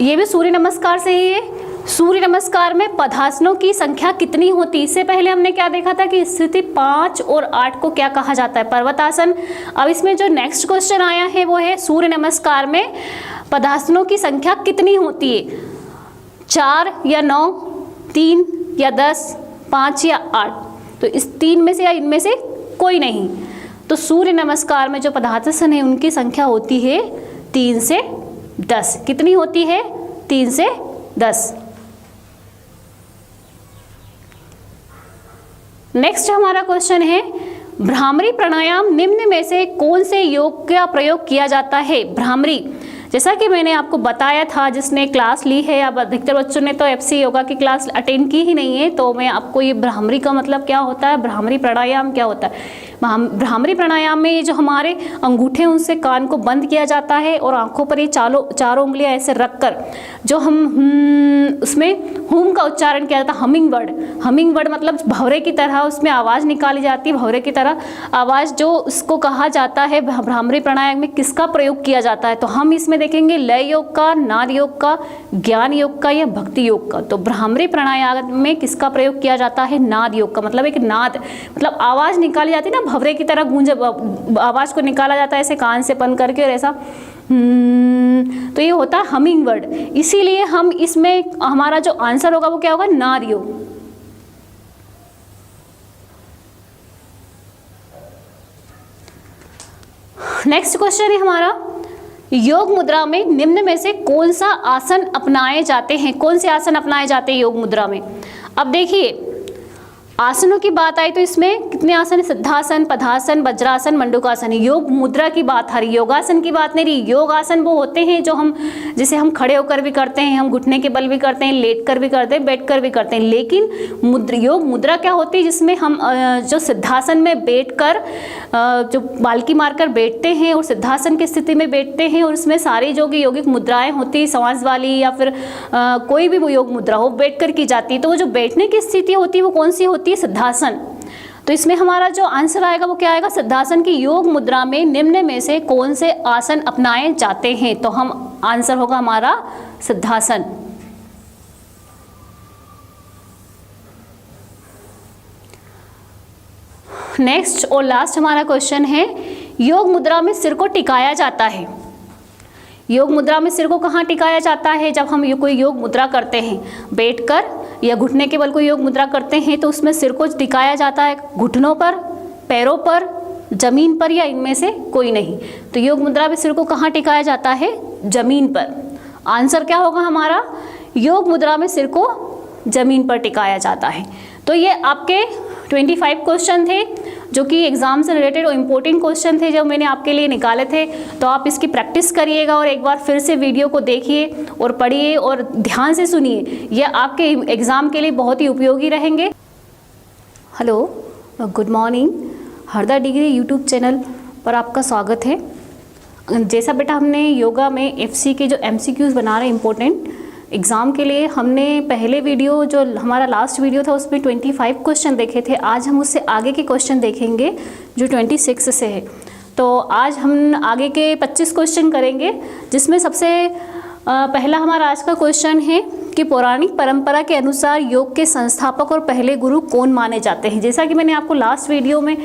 ये भी सूर्य नमस्कार से ही है। सूर्य नमस्कार में पदासनों की संख्या कितनी होती है। इससे पहले हमने क्या देखा था कि स्थिति 5 और 8 को क्या कहा जाता है, पर्वतासन। अब इसमें जो नेक्स्ट क्वेश्चन आया है वो है सूर्य नमस्कार में पदासनों की संख्या कितनी होती है, 4 या 9, 3 या 10, 5 या 8। तो इस 3 में से या इनमें से कोई नहीं। तो सूर्य नमस्कार में जो पदासन है उनकी संख्या होती है 3 से 10। कितनी होती है, 3 से 10। नेक्स्ट हमारा क्वेश्चन है भ्रामरी प्राणायाम निम्न में से कौन से योग का प्रयोग किया जाता है। भ्रामरी, जैसा कि मैंने आपको बताया था, जिसने क्लास ली है, अब अधिकतर बच्चों ने तो एफसी योगा की क्लास अटेंड की ही नहीं है, तो मैं आपको ये भ्रामरी का मतलब क्या होता है, भ्रामरी प्राणायाम क्या होता है। भ्रामरी प्राणायाम में ये जो हमारे अंगूठे उनसे कान को बंद किया जाता है और आंखों पर ये चारों उंगलियां ऐसे रखकर जो हम उसमें हुम का उच्चारण किया जाता है, हमिंग वर्ड मतलब भंवरे की तरह उसमें आवाज़ निकाली जाती है, भंवरे की तरह आवाज़, जो उसको कहा जाता है भ्रामरी प्राणायाम में किसका प्रयोग किया जाता है। तो हम इसमें देखेंगे लय योग का, नाद योग का, ज्ञान योग का या भक्ति योग का। तो भ्रामरी प्राणायाम में किसका प्रयोग किया जाता है, नाद योग का। मतलब एक नाद मतलब आवाज़ निकाली जाती है ना, भंवरे की तरह गूंज आवाज़ को निकाला जाता है ऐसे कान से बंद करके और ऐसा तो ये होता है हमिंग वर्ड। इसीलिए हम इसमें हमारा जो आंसर होगा वो क्या होगा, नाद योग। नेक्स्ट क्वेश्चन है हमारा, योग मुद्रा में निम्न में से कौन सा आसन अपनाए जाते हैं। कौन से आसन अपनाए जाते हैं योग मुद्रा में। अब देखिए आसनों की बात आई तो इसमें कितने आसन है? सिद्धासन, पद्मासन, वज्रासन, मंडूकासन। योग मुद्रा की बात आ रही, योगासन की बात नहीं रही। योगासन वो होते हैं जो हम, जिसे हम खड़े होकर भी करते हैं, हम घुटने के बल भी करते हैं, लेट कर भी करते हैं, बैठ कर भी करते हैं। लेकिन योग मुद्रा क्या होती है? जिसमें हम जो सिद्धासन में बैठ कर जो बालकी मारकर बैठते हैं और सिद्धासन की स्थिति में बैठते हैं, और इसमें सारी जो कि यौगिक मुद्राएं होती है, सांस वाली या फिर कोई भी वो योग मुद्रा हो, बैठ कर की जाती है। तो वो जो बैठने की स्थिति होती है वो कौन सी होती है? सिद्धासन। तो इसमें हमारा जो आंसर आएगा वो क्या आएगा? सिद्धासन की योग मुद्रा में निम्न में से कौन से आसन अपनाए जाते हैं? तो हम आंसर होगा हमारा सिद्धासन। नेक्स्ट और लास्ट हमारा क्वेश्चन है, योग मुद्रा में सिर को टिकाया जाता है। योग मुद्रा में सिर को कहाँ टिकाया जाता है? जब हम कोई योग मुद्रा करते हैं, बैठकर या घुटने के बल कोई योग मुद्रा करते हैं, तो उसमें सिर को टिकाया जाता है घुटनों पर, पैरों पर, जमीन पर, या इनमें से कोई नहीं। तो योग मुद्रा में सिर को कहाँ टिकाया जाता है? जमीन पर। आंसर क्या होगा हमारा? योग मुद्रा में सिर को जमीन पर टिकाया जाता है। तो ये आपके 25 क्वेश्चन थे जो कि एग्जाम से रिलेटेड और इम्पोर्टेंट क्वेश्चन थे जो मैंने आपके लिए निकाले थे। तो आप इसकी प्रैक्टिस करिएगा और एक बार फिर से वीडियो को देखिए और पढ़िए और ध्यान से सुनिए। ये आपके एग्ज़ाम के लिए बहुत ही उपयोगी रहेंगे। Hello, good morning. Harda degree YouTube channel पर आपका स्वागत है। जैसा बेटा हमने योगा में एफसी के जो MCQs बना रहे हैं इम्पोर्टेंट एग्ज़ाम के लिए, हमने पहले वीडियो जो हमारा लास्ट वीडियो था उसमें 25 क्वेश्चन देखे थे। आज हम उससे आगे के क्वेश्चन देखेंगे जो 26 से है। तो आज हम आगे के 25 क्वेश्चन करेंगे, जिसमें सबसे पहला हमारा आज का क्वेश्चन है कि पौराणिक परंपरा के अनुसार योग के संस्थापक और पहले गुरु कौन माने जाते हैं। जैसा कि मैंने आपको लास्ट वीडियो में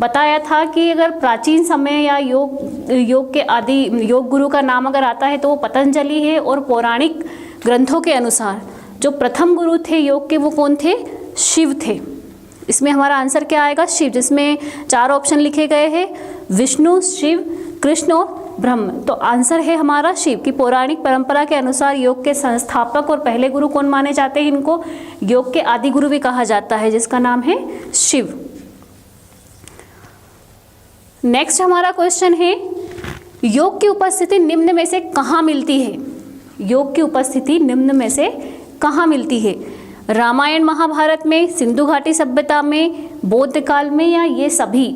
बताया था कि अगर प्राचीन समय या योग के आदि योग गुरु का नाम अगर आता है तो वो पतंजलि है, और पौराणिक ग्रंथों के अनुसार जो प्रथम गुरु थे योग के वो कौन थे? शिव थे। इसमें हमारा आंसर क्या आएगा? शिव, जिसमें 4 ऑप्शन लिखे गए हैं, विष्णु, शिव, कृष्ण और ब्रह्म। तो आंसर है हमारा शिव, कि पौराणिक परंपरा के अनुसार योग के संस्थापक और पहले गुरु कौन माने जाते हैं? इनको योग के आदि गुरु भी कहा जाता है, जिसका नाम है शिव। नेक्स्ट हमारा क्वेश्चन है, योग की उपस्थिति निम्न में से कहाँ मिलती है? योग की उपस्थिति निम्न में से कहाँ मिलती है? रामायण महाभारत में, सिंधु घाटी सभ्यता में, बौद्ध काल में, या ये सभी?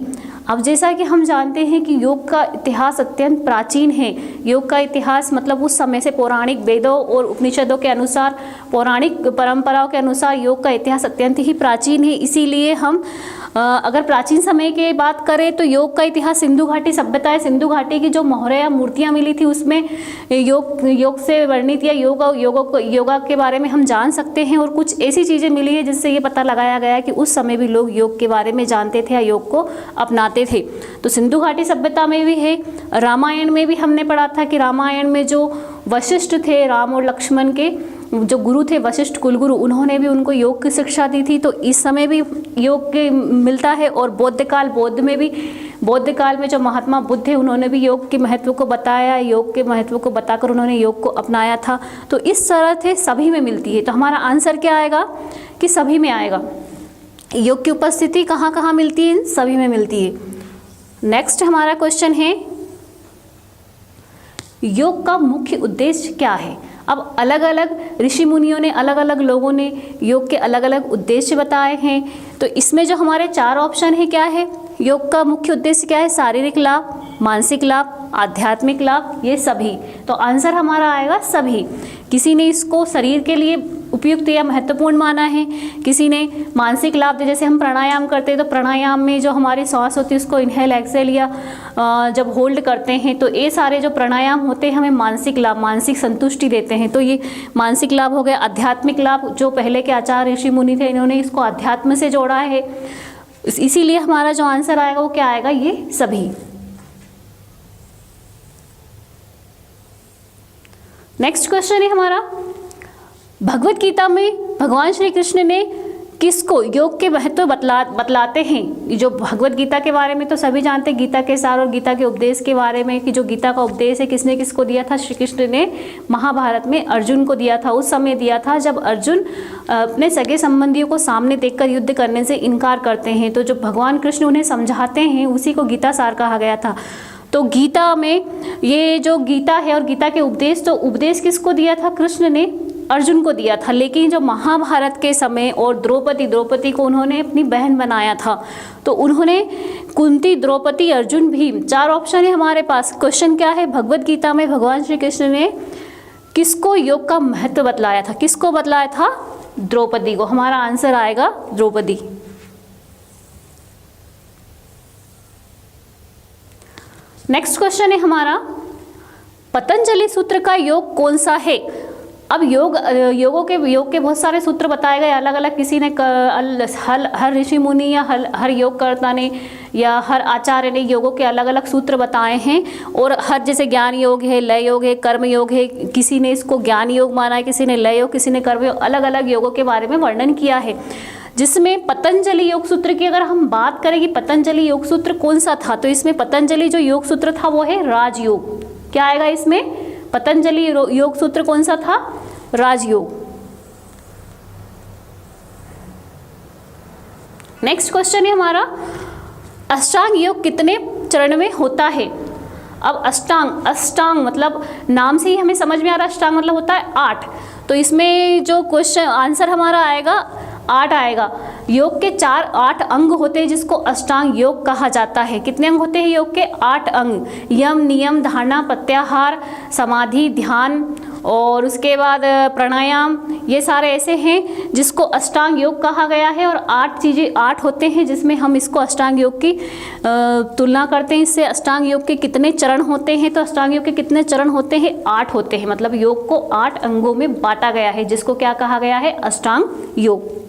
अब जैसा कि हम जानते हैं कि योग का इतिहास अत्यंत प्राचीन है। योग का इतिहास मतलब उस समय से पौराणिक वेदों और उपनिषदों के अनुसार, पौराणिक परंपराओं के अनुसार योग का इतिहास अत्यंत ही प्राचीन है। इसीलिए हम अगर प्राचीन समय की बात करें तो योग का इतिहास सिंधु घाटी सभ्यता है। सिंधु घाटी की जो मौर्य मूर्तियाँ मिली थी उसमें योग से वर्णित या योगा के बारे में हम जान सकते हैं, और कुछ ऐसी चीज़ें मिली है जिससे ये पता लगाया गया कि उस समय भी लोग योग के बारे में जानते थे या योग को अपनाते थे। तो सिंधु घाटी सभ्यता में भी है। रामायण में भी हमने पढ़ा था कि रामायण में जो वशिष्ठ थे, राम और लक्ष्मण के जो गुरु थे, वशिष्ठ कुलगुरु, उन्होंने भी उनको योग की शिक्षा दी थी। तो इस समय भी योग के मिलता है। और बौद्ध काल में जो महात्मा बुद्ध है उन्होंने भी योग के महत्व को बताया, योग के महत्व को बताकर उन्होंने योग को अपनाया था। तो इस तरह से सभी में मिलती है। तो हमारा आंसर क्या आएगा? कि सभी में आएगा। योग की उपस्थिति कहाँ कहाँ मिलती है? सभी में मिलती है। नेक्स्ट हमारा क्वेश्चन है, योग का मुख्य उद्देश्य क्या है? अब अलग अलग ऋषि मुनियों ने, अलग अलग लोगों ने योग के अलग अलग उद्देश्य बताए हैं। तो इसमें जो हमारे 4 ऑप्शन है क्या है? योग का मुख्य उद्देश्य क्या है? शारीरिक लाभ, मानसिक लाभ, आध्यात्मिक लाभ, ये सभी। तो आंसर हमारा आएगा सभी। किसी ने इसको शरीर के लिए उपयुक्त या महत्वपूर्ण माना है, किसी ने मानसिक लाभ, जैसे हम प्राणायाम करते हैं तो प्राणायाम में जो हमारी सांस होती है उसको इनहेल एक्सेल या जब होल्ड करते हैं, तो ये सारे जो प्राणायाम होते हैं हमें मानसिक लाभ, मानसिक संतुष्टि देते हैं। तो ये मानसिक लाभ हो गया। आध्यात्मिक लाभ, जो पहले के आचार्य ऋषि मुनि थे इन्होंने इसको अध्यात्म से जोड़ा है, इसीलिए हमारा जो आंसर आएगा वो क्या आएगा? ये सभी। नेक्स्ट क्वेश्चन है हमारा, भगवत गीता में भगवान श्री कृष्ण ने किसको योग के महत्व बतलाते हैं। जो भगवत गीता के बारे में तो सभी जानते हैं, गीता के सार और गीता के उपदेश के बारे में, कि जो गीता का उपदेश है किसने किसको दिया था, श्री कृष्ण ने महाभारत में अर्जुन को दिया था। उस समय दिया था जब अर्जुन अपने सगे संबंधियों को सामने देखकर युद्ध करने से इनकार करते हैं, तो जो भगवान कृष्ण उन्हें समझाते हैं उसी को गीता सार कहा गया था। तो गीता में ये जो गीता है और गीता के उपदेश, तो उपदेश किसको दिया था, कृष्ण ने अर्जुन को दिया था। लेकिन जो महाभारत के समय और द्रौपदी को उन्होंने अपनी बहन बनाया था, तो उन्होंने कुंती, द्रौपदी, अर्जुन, भीम, 4 ऑप्शन है हमारे पास। क्वेश्चन क्या है, भगवत गीता में भगवान श्री कृष्ण ने किसको योग का महत्व बतलाया था, किसको बतलाया था, द्रौपदी को। हमारा आंसर आएगा द्रौपदी। नेक्स्ट क्वेश्चन है हमारा, पतंजलि सूत्र का योग कौन सा है। अब योग के बहुत सारे सूत्र बताए गए, अलग अलग किसी ने हर ऋषि मुनि या हर योगकर्ता ने या हर आचार्य ने योगों के अलग अलग सूत्र बताए हैं। और हर जैसे ज्ञान योग है, लय योग है, कर्म योग है, किसी ने इसको ज्ञान योग माना है, किसी ने लय योग, किसी ने कर्म योग, अलग अलग योगों के बारे में वर्णन किया है। जिसमें पतंजलि योग सूत्र की अगर हम बात करें कि पतंजलि योग सूत्र कौन सा था, तो इसमें पतंजलि जो योग सूत्र था वो है राजयोग। क्या आएगा इसमें, पतंजलि योग सूत्र कौन सा था, राजयोग। नेक्स्ट क्वेश्चन है हमारा, अष्टांग योग कितने चरण में होता है। अब अष्टांग मतलब नाम से ही हमें समझ में आ रहा है, अष्टांग मतलब होता है 8। तो इसमें जो क्वेश्चन आंसर हमारा आएगा 8 आएगा। योग के 8 अंग होते हैं जिसको अष्टांग योग कहा जाता है। कितने अंग होते हैं योग के, 8 अंग। यम, नियम, धारणा, प्रत्याहार, समाधि, ध्यान और उसके बाद प्राणायाम, ये सारे ऐसे हैं जिसको अष्टांग योग कहा गया है। और 8 होते हैं जिसमें हम इसको अष्टांग योग की तुलना करते हैं इससे। अष्टांग योग के कितने चरण होते हैं, तो अष्टांग योग के कितने चरण होते हैं, 8 होते हैं। मतलब योग को 8 अंगों में बांटा गया है जिसको क्या कहा गया है, अष्टांग योग।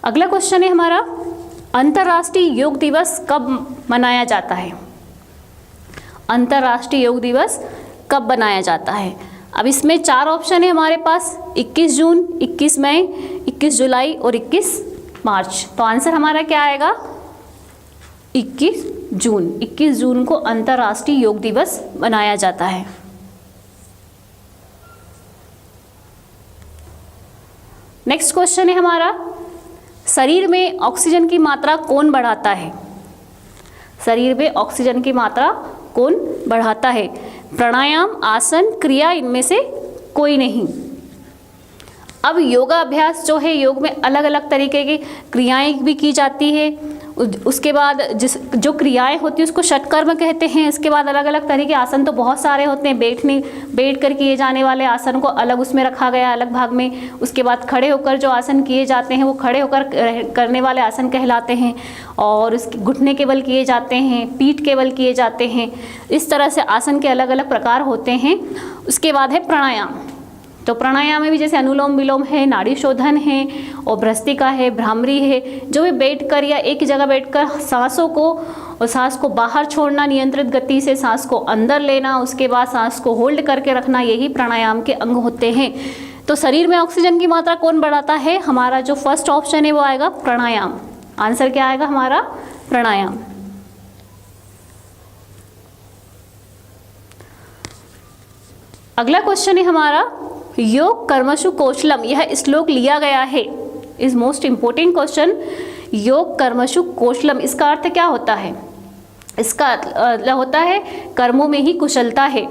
अगला क्वेश्चन है हमारा, अंतर्राष्ट्रीय योग दिवस कब मनाया जाता है। अंतर्राष्ट्रीय योग दिवस कब मनाया जाता है। अब इसमें 4 ऑप्शन है हमारे पास, 21 जून, 21 मई, 21 जुलाई और 21 मार्च। तो आंसर हमारा क्या आएगा, 21 जून। 21 जून को अंतर्राष्ट्रीय योग दिवस मनाया जाता है। नेक्स्ट क्वेश्चन है हमारा, शरीर में ऑक्सीजन की मात्रा कौन बढ़ाता है। शरीर में ऑक्सीजन की मात्रा कौन बढ़ाता है। प्राणायाम, आसन, क्रिया, इनमें से कोई नहीं। अब योगाभ्यास जो है, योग में अलग अलग तरीके की क्रियाएं भी की जाती है। उसके बाद जो क्रियाएं होती है उसको षटकर्म कहते हैं। इसके बाद अलग अलग तरह के आसन तो बहुत सारे होते हैं। बैठ कर किए जाने वाले आसन को अलग उसमें रखा गया, अलग भाग में। उसके बाद खड़े होकर जो आसन किए जाते हैं वो खड़े होकर करने वाले आसन कहलाते हैं। और उसके घुटने के बल किए जाते हैं, पीठ के बल किए जाते हैं। इस तरह से आसन के अलग अलग प्रकार होते हैं। उसके बाद है प्राणायाम। तो प्राणायाम में भी जैसे अनुलोम विलोम है, नाड़ी शोधन है और भ्रस्तिका है, भ्रामरी है, जो भी बैठकर या एक जगह बैठकर सांस को बाहर छोड़ना, नियंत्रित गति से सांस को अंदर लेना, उसके बाद सांस को होल्ड करके रखना, यही प्राणायाम के अंग होते हैं। तो शरीर में ऑक्सीजन की मात्रा कौन बढ़ाता है, हमारा जो फर्स्ट ऑप्शन है वो आएगा प्राणायाम। आंसर क्या आएगा हमारा, प्राणायाम। अगला क्वेश्चन है हमारा, योग कर्मसु कौशलम, यह श्लोक लिया गया है, इज मोस्ट इंपोर्टेंट क्वेश्चन। योग कर्मसु कौशलम, इसका अर्थ क्या होता है। इसका होता है कर्मों में ही कुशलता है।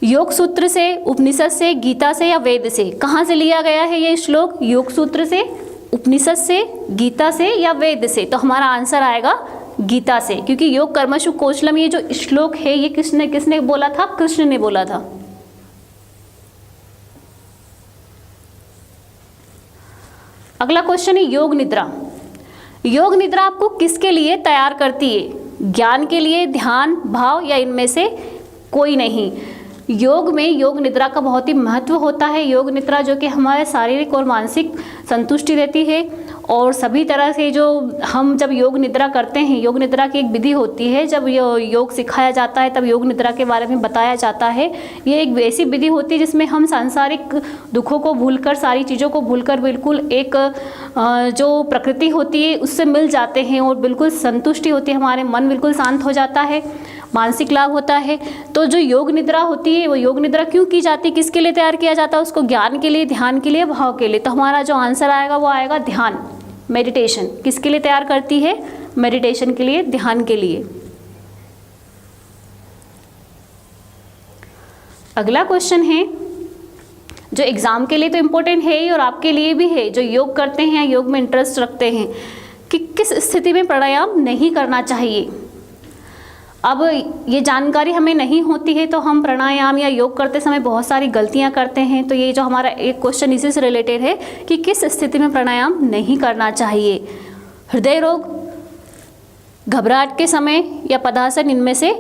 योग सूत्र से, उपनिषद से, गीता से या वेद से, कहाँ से लिया गया है ये श्लोक, योग सूत्र से, उपनिषद से, गीता से या वेद से। तो हमारा आंसर आएगा गीता से, क्योंकि योग कर्मसु कौशलम ये जो श्लोक है ये किसने बोला था, कृष्ण ने बोला था। अगला क्वेश्चन है योग निद्रा। योग निद्रा आपको किसके लिए तैयार करती है, ज्ञान के लिए, ध्यान, भाव या इनमें से कोई नहीं। योग में योग निद्रा का बहुत ही महत्व होता है। योग निद्रा जो कि हमारे शारीरिक और मानसिक संतुष्टि देती है और सभी तरह से जो हम जब योग निद्रा करते हैं, योग निद्रा की एक विधि होती है, जब योग सिखाया जाता है तब योग निद्रा के बारे में बताया जाता है। ये एक ऐसी विधि होती है जिसमें हम सांसारिक दुखों को भूलकर, सारी चीज़ों को भूलकर बिल्कुल एक जो प्रकृति होती है उससे मिल जाते हैं और बिल्कुल संतुष्टि होती है, हमारे मन बिल्कुल शांत हो जाता है, मानसिक लाभ होता है। तो जो योग निद्रा होती है वो योग निद्रा क्यों की जाती है, किसके लिए तैयार किया जाता है, उसको ज्ञान के लिए, ध्यान के लिए, भाव के लिए। तो हमारा जो आंसर आएगा वो आएगा ध्यान, मेडिटेशन। किसके लिए तैयार करती है, मेडिटेशन के लिए, ध्यान के लिए। अगला क्वेश्चन है जो एग्जाम के लिए तो इम्पोर्टेंट है ही और आपके लिए भी है, जो योग करते हैं, योग में इंटरेस्ट रखते हैं, कि किस स्थिति में प्राणायाम नहीं करना चाहिए। अब ये जानकारी हमें नहीं होती है तो हम प्राणायाम या योग करते समय बहुत सारी गलतियां करते हैं। तो ये जो हमारा एक क्वेश्चन इसी से रिलेटेड है कि किस स्थिति में प्राणायाम नहीं करना चाहिए। हृदय रोग, घबराहट के समय या पदासन, इनमें से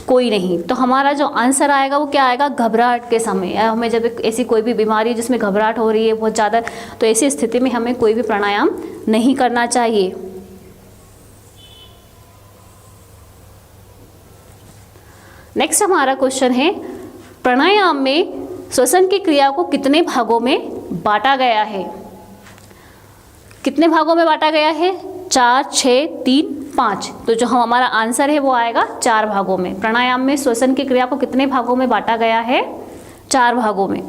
कोई नहीं। तो हमारा जो आंसर आएगा वो क्या आएगा, घबराहट के समय। हमें जब ऐसी कोई भी बीमारी जिसमें घबराहट हो रही है बहुत ज़्यादा, तो ऐसी स्थिति में हमें कोई भी प्राणायाम नहीं करना चाहिए। नेक्स्ट हमारा क्वेश्चन है, प्राणायाम में श्वसन की क्रिया को कितने भागों में बांटा गया है। कितने भागों में बांटा गया है, 4, 6, 3, 5। तो जो हमारा आंसर है वो आएगा 4 भागों में। प्राणायाम में श्वसन की क्रिया को कितने भागों में बांटा गया है, 4 भागों में।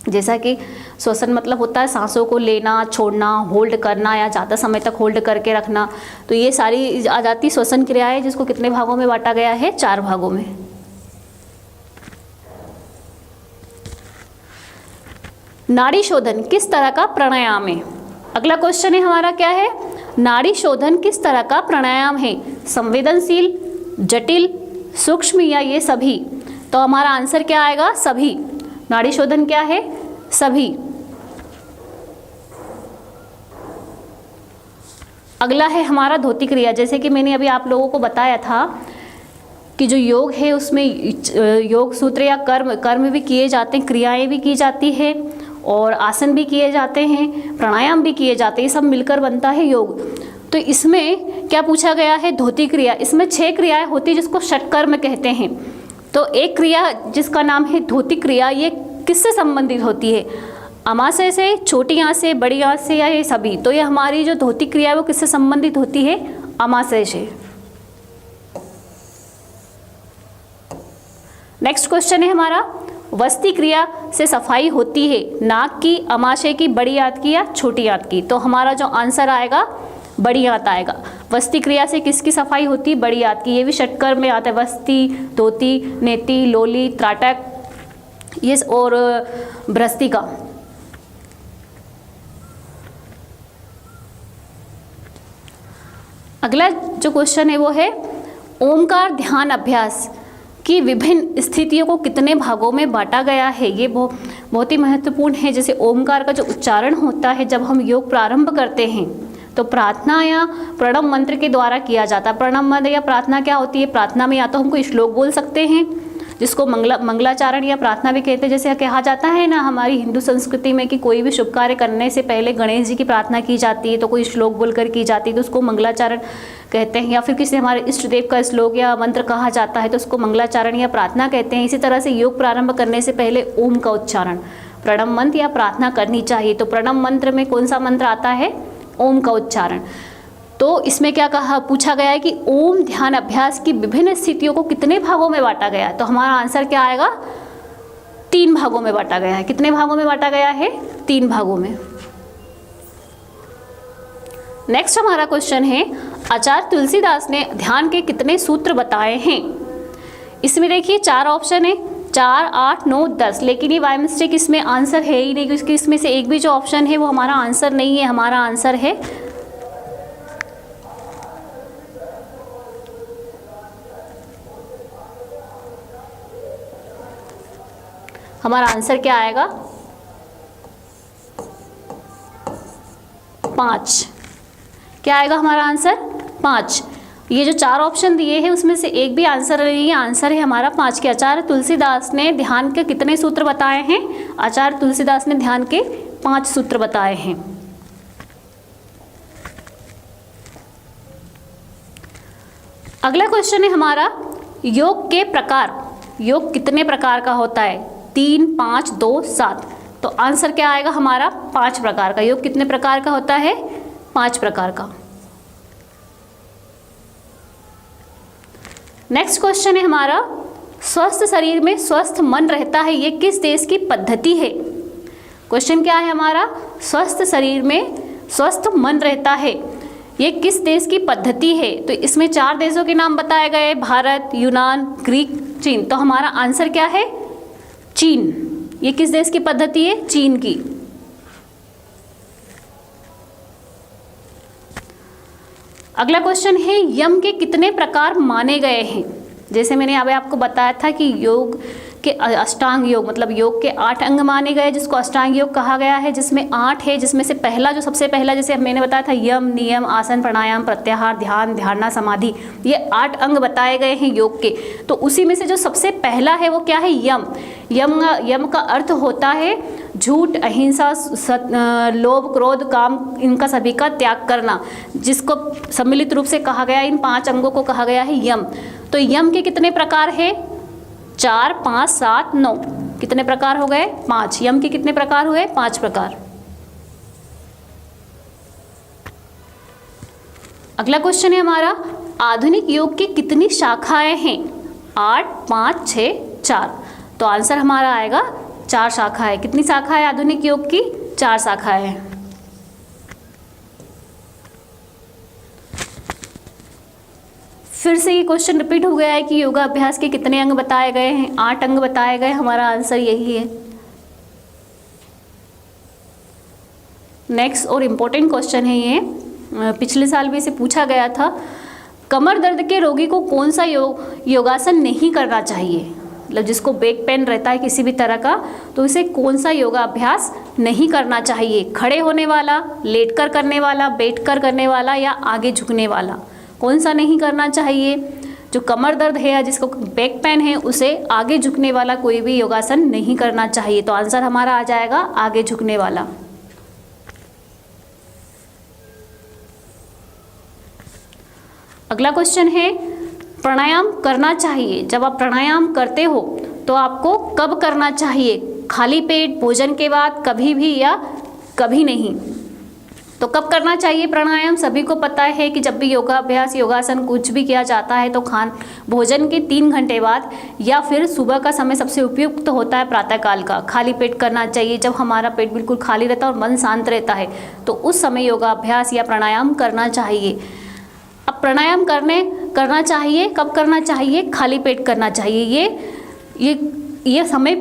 जैसा कि श्वसन मतलब होता है सांसों को लेना, छोड़ना, होल्ड करना या ज़्यादा समय तक होल्ड करके रखना। तो ये सारी आ जाती श्वसन क्रिया है, जिसको कितने भागों में बांटा गया है, 4 भागों में। नाड़ी शोधन किस तरह का प्राणायाम है। अगला क्वेश्चन है हमारा क्या है, नाड़ी शोधन किस तरह का प्राणायाम है, संवेदनशील, जटिल, सूक्ष्म या ये सभी। तो हमारा आंसर क्या आएगा, सभी। नाड़ी शोधन क्या है, सभी। अगला है हमारा धोती क्रिया। जैसे कि मैंने अभी आप लोगों को बताया था कि जो योग है उसमें योग सूत्र या कर्म भी किए जाते हैं, क्रियाएं भी की जाती है और आसन भी किए जाते हैं, प्राणायाम भी किए जाते हैं, सब मिलकर बनता है योग। तो इसमें क्या पूछा गया है, धोती क्रिया। इसमें 6 क्रियाएं होती है जिसको षटकर्म कहते हैं। तो एक क्रिया जिसका नाम है धोती क्रिया, ये किससे संबंधित होती है, अमाशय से, छोटी आंत से, बड़ी आंत से या ये सभी। तो ये हमारी जो धोती क्रिया है वो किससे संबंधित होती है, अमाशय से। नेक्स्ट क्वेश्चन है हमारा, वस्ती क्रिया से सफाई होती है नाक की, अमाशय की, बड़ी आंत की या छोटी आंत की। तो हमारा जो आंसर आएगा बड़ी आंत आएगा। वस्ती क्रिया से किसकी सफाई होती है, बड़ी आंत की। ये भी षटकर में आता है, वस्ती, धोती, नेति, लोली, त्राटक, ये और भ्रस्तिका। अगला जो क्वेश्चन है वो है, ओमकार ध्यान अभ्यास की विभिन्न स्थितियों को कितने भागों में बांटा गया है। ये बहुत ही महत्वपूर्ण है। जैसे ओमकार का जो उच्चारण होता है जब हम योग प्रारंभ करते हैं तो प्रार्थना या प्रणव मंत्र के द्वारा किया जाता है। प्रणव मंत्र या प्रार्थना क्या होती है, प्रार्थना में या तो हम कोई श्लोक बोल सकते हैं जिसको मंगलाचारण या प्रार्थना भी कहते हैं। जैसे कहा जाता है ना हमारी हिंदू संस्कृति में कि कोई भी शुभ कार्य करने से पहले गणेश जी की प्रार्थना की जाती है, तो कोई श्लोक बोलकर की जाती है तो उसको मंगलाचारण कहते हैं। या फिर किसी हमारे इष्ट देव का श्लोक या मंत्र कहा जाता है तो उसको मंगलाचारण या प्रार्थना कहते हैं। इसी तरह से योग प्रारंभ करने से पहले ओम का उच्चारण, प्रणव मंत्र या प्रार्थना करनी चाहिए। तो प्रणव मंत्र में कौन सा मंत्र आता है, ओम का उच्चारण। तो इसमें क्या पूछा गया है कि ओम ध्यान अभ्यास की विभिन्न स्थितियों को कितने भागों में बांटा गया है। तो हमारा आंसर क्या आएगा, 3 भागों में बांटा गया है। कितने भागों में बांटा गया है, 3 भागों में। नेक्स्ट हमारा क्वेश्चन है, आचार्य तुलसीदास ने ध्यान के कितने सूत्र बताए हैं। इसमें देखिए 4 ऑप्शन है, 4, 8, 9, 10। लेकिन ये बाय मिस्टेक इसमें आंसर है ही नहीं, क्योंकि इसमें से एक भी जो ऑप्शन है वो हमारा आंसर नहीं है। हमारा आंसर है हमारा आंसर क्या आएगा, 5। क्या आएगा हमारा आंसर, 5। ये जो 4 ऑप्शन दिए हैं उसमें से एक भी आंसर नहीं है। आंसर है हमारा 5 के। आचार्य तुलसीदास ने ध्यान के कितने सूत्र बताए हैं, आचार्य तुलसीदास ने ध्यान के 5 सूत्र बताए हैं। अगला क्वेश्चन है हमारा, योग के प्रकार। योग कितने प्रकार का होता है? 3, 5, 2, 7। तो आंसर क्या आएगा हमारा? 5 प्रकार का। योग कितने प्रकार का होता है? 5 प्रकार का। नेक्स्ट क्वेश्चन है हमारा, स्वस्थ शरीर में स्वस्थ मन रहता है, ये किस देश की पद्धति है? क्वेश्चन क्या है हमारा? स्वस्थ शरीर में स्वस्थ मन रहता है, ये किस देश की पद्धति है? तो इसमें 4 देशों के नाम बताए गए, भारत, यूनान, ग्रीक, चीन। तो हमारा आंसर क्या है? चीन। ये किस देश की पद्धति है? चीन की। अगला क्वेश्चन है, यम के कितने प्रकार माने गए हैं? जैसे मैंने अभी आपको बताया था कि योग के अष्टांग योग, मतलब योग के 8 अंग माने गए, जिसको अष्टांग योग कहा गया है, जिसमें 8 है, जिसमें से पहला जो सबसे पहला, जैसे मैंने बताया था, यम, नियम, आसन, प्राणायाम, प्रत्याहार, ध्यान, धारणा, समाधि, ये 8 अंग बताए गए हैं योग के। तो उसी में से जो सबसे पहला है वो क्या है? यम। यम का अर्थ होता है झूठ, अहिंसा, लोभ, क्रोध, काम, इनका सभी का त्याग करना, जिसको सम्मिलित रूप से कहा गया, इन 5 अंगों को कहा गया है यम। तो यम के कितने प्रकार है? 4, 5, 7, 9। कितने प्रकार हो गए? 5। यम के कितने प्रकार हुए? 5 प्रकार। अगला क्वेश्चन है हमारा, आधुनिक योग की कितनी शाखाएं हैं? 8, 5, 6, 4। तो आंसर हमारा आएगा 4 शाखाएं। कितनी शाखाएं आधुनिक योग की? 4 शाखाएं हैं। फिर से ये क्वेश्चन रिपीट हो गया है कि योगा अभ्यास के कितने अंग बताए गए हैं? 8 अंग बताए गए। हमारा आंसर यही है। नेक्स्ट और इम्पोर्टेंट क्वेश्चन है ये, पिछले साल भी इसे पूछा गया था। कमर दर्द के रोगी को कौन सा योगासन नहीं करना चाहिए? मतलब जिसको बैक पेन रहता है किसी भी तरह का, तो इसे कौन सा योगा अभ्यास नहीं करना चाहिए? खड़े होने वाला, लेटकर करने वाला, बैठकर करने वाला, या आगे झुकने वाला? कौन सा नहीं करना चाहिए? जो कमर दर्द है या जिसको बैक पेन है, उसे आगे झुकने वाला कोई भी योगासन नहीं करना चाहिए। तो आंसर हमारा आ जाएगा आगे झुकने वाला। अगला क्वेश्चन है, प्राणायाम करना चाहिए। जब आप प्राणायाम करते हो तो आपको कब करना चाहिए? खाली पेट, भोजन के बाद, कभी भी या कभी नहीं? तो कब करना चाहिए प्राणायाम? सभी को पता है कि जब भी योगाभ्यास, योगासन कुछ भी किया जाता है तो भोजन के 3 घंटे बाद, या फिर सुबह का समय सबसे उपयुक्त होता है प्रातःकाल का। खाली पेट करना चाहिए, जब हमारा पेट बिल्कुल खाली रहता है और मन शांत रहता है, तो उस समय योगाभ्यास या प्राणायाम करना चाहिए। अब प्राणायाम करना चाहिए कब करना चाहिए? खाली पेट करना चाहिए। ये समय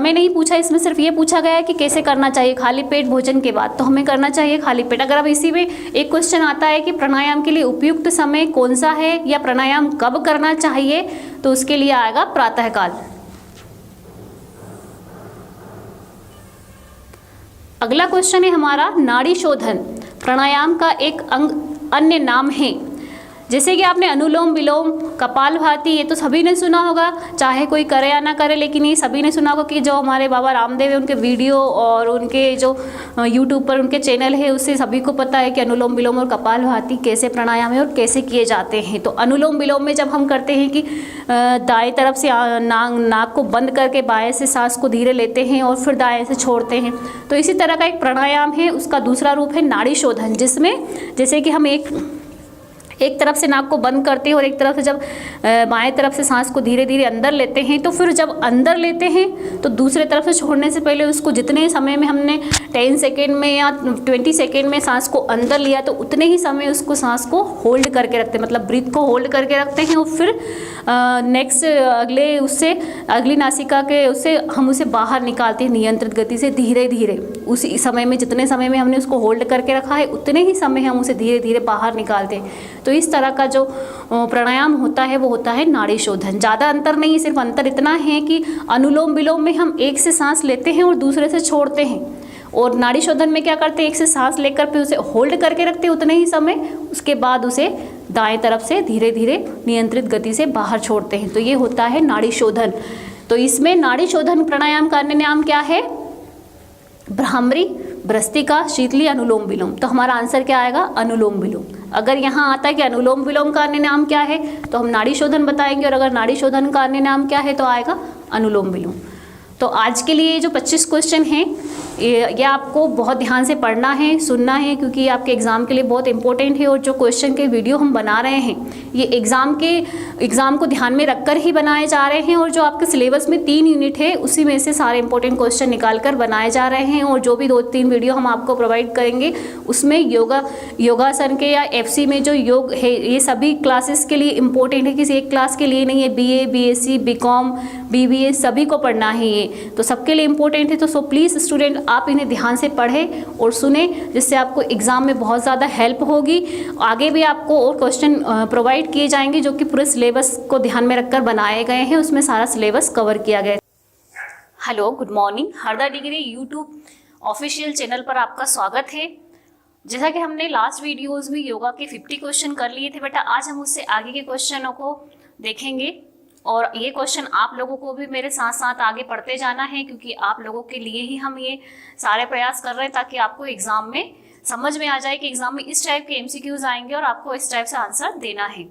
नहीं पूछा, इसमें सिर्फ ये पूछा गया है कि कैसे करना चाहिए। खाली पेट भोजन के बाद, तो हमें करना चाहिए खाली पेट। अगर अब इसी में एक क्वेश्चन आता है कि प्राणायाम के लिए उपयुक्त समय कौन सा है या प्राणायाम कब करना चाहिए, तो उसके लिए आएगा प्रातःकाल। अगला क्वेश्चन है हमारा, नाड़ी शोधन प्राणायाम का एक अन्य नाम है। जैसे कि आपने अनुलोम विलोम, कपालभाति, ये तो सभी ने सुना होगा, चाहे कोई करे या ना करे, लेकिन ये सभी ने सुना होगा कि जो हमारे बाबा रामदेव है उनके वीडियो और उनके जो यूट्यूब पर उनके चैनल है, उससे सभी को पता है कि अनुलोम विलोम और कपालभाति कैसे प्राणायाम है और कैसे किए जाते हैं। तो अनुलोम विलोम में जब हम करते हैं कि दाएं तरफ से नाक को बंद करके बाएं से सांस को धीरे लेते हैं और फिर दाएं से छोड़ते हैं, तो इसी तरह का एक प्राणायाम है। उसका दूसरा रूप है नाड़ी शोधन, जिसमें जैसे कि हम एक तरफ से नाक को बंद करते हैं और एक तरफ से जब बाएं तरफ से सांस को धीरे धीरे अंदर लेते हैं, तो फिर जब अंदर लेते हैं तो दूसरे तरफ से छोड़ने से पहले उसको जितने समय में हमने 10 सेकेंड में या 20 सेकेंड में सांस को अंदर लिया, तो उतने ही समय उसको सांस को होल्ड करके रखते हैं, मतलब ब्रीथ को होल्ड करके रखते हैं। और फिर नेक्स्ट अगली नासिका के उससे हम उसे बाहर निकालते हैं नियंत्रित गति से धीरे धीरे। उसी समय में जितने समय में हमने उसको होल्ड करके रखा है, उतने ही समय हम उसे धीरे धीरे बाहर निकालते हैं। तो इस तरह का जो प्राणायाम होता है वो होता है नाड़ी शोधन। ज़्यादा अंतर नहीं है, सिर्फ अंतर इतना है कि अनुलोम विलोम में हम एक से सांस लेते हैं और दूसरे से छोड़ते हैं, और नाड़ी शोधन में क्या करते हैं, एक से सांस लेकर फिर उसे होल्ड करके रखते हैं उतने ही समय, उसके बाद उसे दाएं तरफ से धीरे धीरे नियंत्रित गति से बाहर छोड़ते हैं। तो ये होता है नाड़ी शोधन। तो इसमें नाड़ी शोधन प्राणायाम का अन्य नाम क्या है? भ्रामरी, भ्रस्तिका, शीतली, अनुलोम विलोम। तो हमारा आंसर क्या आएगा? अनुलोम विलोम। अगर यहाँ आता है कि अनुलोम विलोम का अन्य नाम क्या है तो हम नाड़ी शोधन बताएंगे, और अगर नाड़ी शोधन का अन्य नाम क्या है तो आएगा अनुलोम विलोम। तो आज के लिए जो 25 क्वेश्चन हैं ये आपको बहुत ध्यान से पढ़ना है, सुनना है, क्योंकि आपके एग्ज़ाम के लिए बहुत इंपॉर्टेंट है। और जो क्वेश्चन के वीडियो हम बना रहे हैं ये एग्ज़ाम को ध्यान में रखकर ही बनाए जा रहे हैं, और जो आपके सिलेबस में 3 यूनिट है उसी में से सारे इंपॉर्टेंट क्वेश्चन निकाल कर बनाए जा रहे हैं। और जो भी 2-3 वीडियो हम आपको प्रोवाइड करेंगे उसमें योगासन के या FC में जो योग है ये सभी क्लासेस के लिए इंपॉर्टेंट है, किसी एक क्लास के लिए नहीं है। BA, BSc, BCom, BBA सभी को पढ़ना है, ये तो सबके लिए इंपॉर्टेंट है। तो सो प्लीज़ स्टूडेंट आप इन्हें ध्यान से पढ़ें और सुने, जिससे आपको एग्ज़ाम में बहुत ज़्यादा हेल्प होगी। आगे भी आपको और क्वेश्चन प्रोवाइड किए जाएंगे जो कि पूरे सिलेबस को ध्यान में रखकर बनाए गए हैं, उसमें सारा सिलेबस कवर किया गया है। Hello, good morning. Harda degree YouTube official channel पर आपका स्वागत है। जैसा कि हमने लास्ट वीडियोज़ में योगा के 50 क्वेश्चन कर लिए थे बेटा, आज हम उससे आगे के क्वेश्चनों को देखेंगे। और ये क्वेश्चन आप लोगों को भी मेरे साथ साथ आगे पढ़ते जाना है, क्योंकि आप लोगों के लिए ही हम ये सारे प्रयास कर रहे हैं, ताकि आपको एग्ज़ाम में समझ में आ जाए कि एग्ज़ाम में इस टाइप के MCQs आएंगे और आपको इस टाइप से आंसर देना है।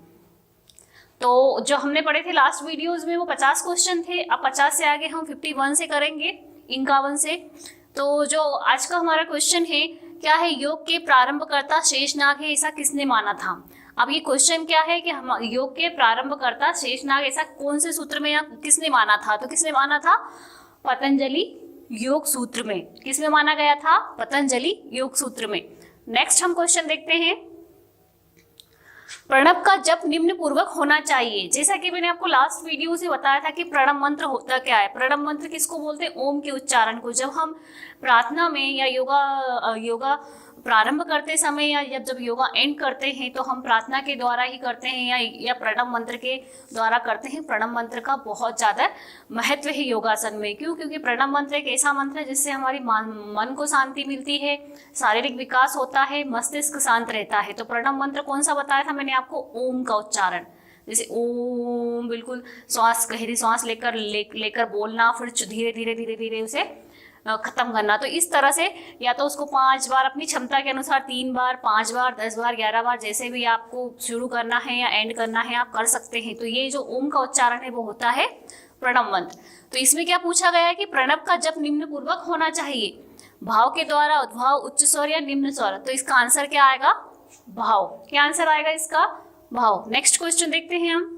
तो जो हमने पढ़े थे लास्ट वीडियोज़ में वो 50 क्वेश्चन थे। अब 50 से आगे हम 51 से करेंगे, 51 से। तो जो आज का हमारा क्वेश्चन है, क्या है योग के प्रारंभकर्ता शेषनाग है, ऐसा किसने माना था। अब ये क्वेश्चन क्या है कि हम योग के प्रारंभकर्ता शेषनाग ऐसा कौन से सूत्र में या किसने माना था। तो किसने माना था, पतंजलि योग सूत्र में। किसमें माना गया था, पतंजलि योग सूत्र में। नेक्स्ट हम क्वेश्चन देखते हैं, प्रणव का जप निम्न पूर्वक होना चाहिए। जैसा कि मैंने आपको लास्ट वीडियो से बताया था कि प्रणव मंत्र होता क्या है। प्रणव मंत्र किसको बोलते हैं, ओम के उच्चारण को। जब हम प्रार्थना में या योगा प्रारंभ करते समय या जब योगा एंड करते हैं तो हम प्रार्थना के द्वारा ही करते हैं या प्रणव मंत्र के द्वारा करते हैं। प्रणव मंत्र का बहुत ज़्यादा महत्व है योगासन में। क्यों, क्योंकि प्रणव मंत्र एक ऐसा मंत्र है जिससे हमारी मन को शांति मिलती है, शारीरिक विकास होता है, मस्तिष्क शांत रहता है। तो प्रणव मंत्र कौन सा बताया था मैंने आपको, ओम का उच्चारण। जैसे ओम, बिल्कुल श्वास, गहरी श्वास लेकर बोलना, फिर धीरे धीरे धीरे धीरे उसे खत्म करना। तो इस तरह से या तो उसको 5 बार अपनी क्षमता के अनुसार, 3 बार, 5 बार, 10 बार, 11 बार, जैसे भी आपको शुरू करना है या एंड करना है आप कर सकते हैं। तो ये जो ओम का उच्चारण है वो होता है प्रणव मंत्र। तो इसमें क्या पूछा गया है कि प्रणव का जप निम्न पूर्वक होना चाहिए, भाव के द्वारा, उद्भाव, उच्च स्वर या निम्न स्वर। तो इसका आंसर क्या आएगा, भाव। क्या आंसर आएगा इसका, भाव। नेक्स्ट क्वेश्चन देखते हैं हम,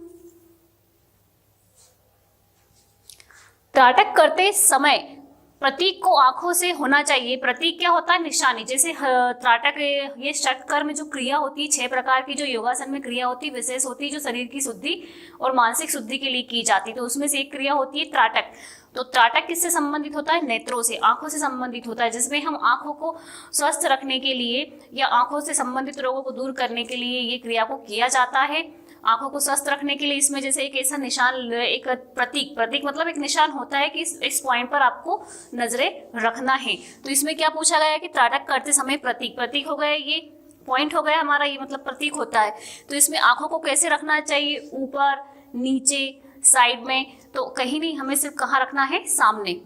त्राटक करते समय प्रतीक को आंखों से होना चाहिए। प्रतीक क्या होता है, निशानी। जैसे त्राटक, ये षटकर्म में जो क्रिया होती है, 6 प्रकार की जो योगासन में क्रिया होती है, विशेष होती है, जो शरीर की शुद्धि और मानसिक शुद्धि के लिए की जाती है। तो उसमें से एक क्रिया होती है त्राटक। तो त्राटक किससे संबंधित होता है, नेत्रों से, आंखों से संबंधित होता है, जिसमें हम आंखों को स्वस्थ रखने के लिए या आंखों से संबंधित रोगों को दूर करने के लिए ये क्रिया को किया जाता है। आंखों को स्वस्थ रखने के लिए इसमें जैसे एक ऐसा निशान, एक प्रतीक मतलब एक निशान होता है कि इस पॉइंट पर आपको नजरें रखना है। तो इसमें क्या पूछा गया है कि त्राटक करते समय प्रतीक हो गया, ये पॉइंट हो गया हमारा, ये मतलब प्रतीक होता है। तो इसमें आंखों को कैसे रखना चाहिए, ऊपर, नीचे, साइड में, तो कहीं नहीं, हमें सिर्फ कहाँ रखना है, सामने,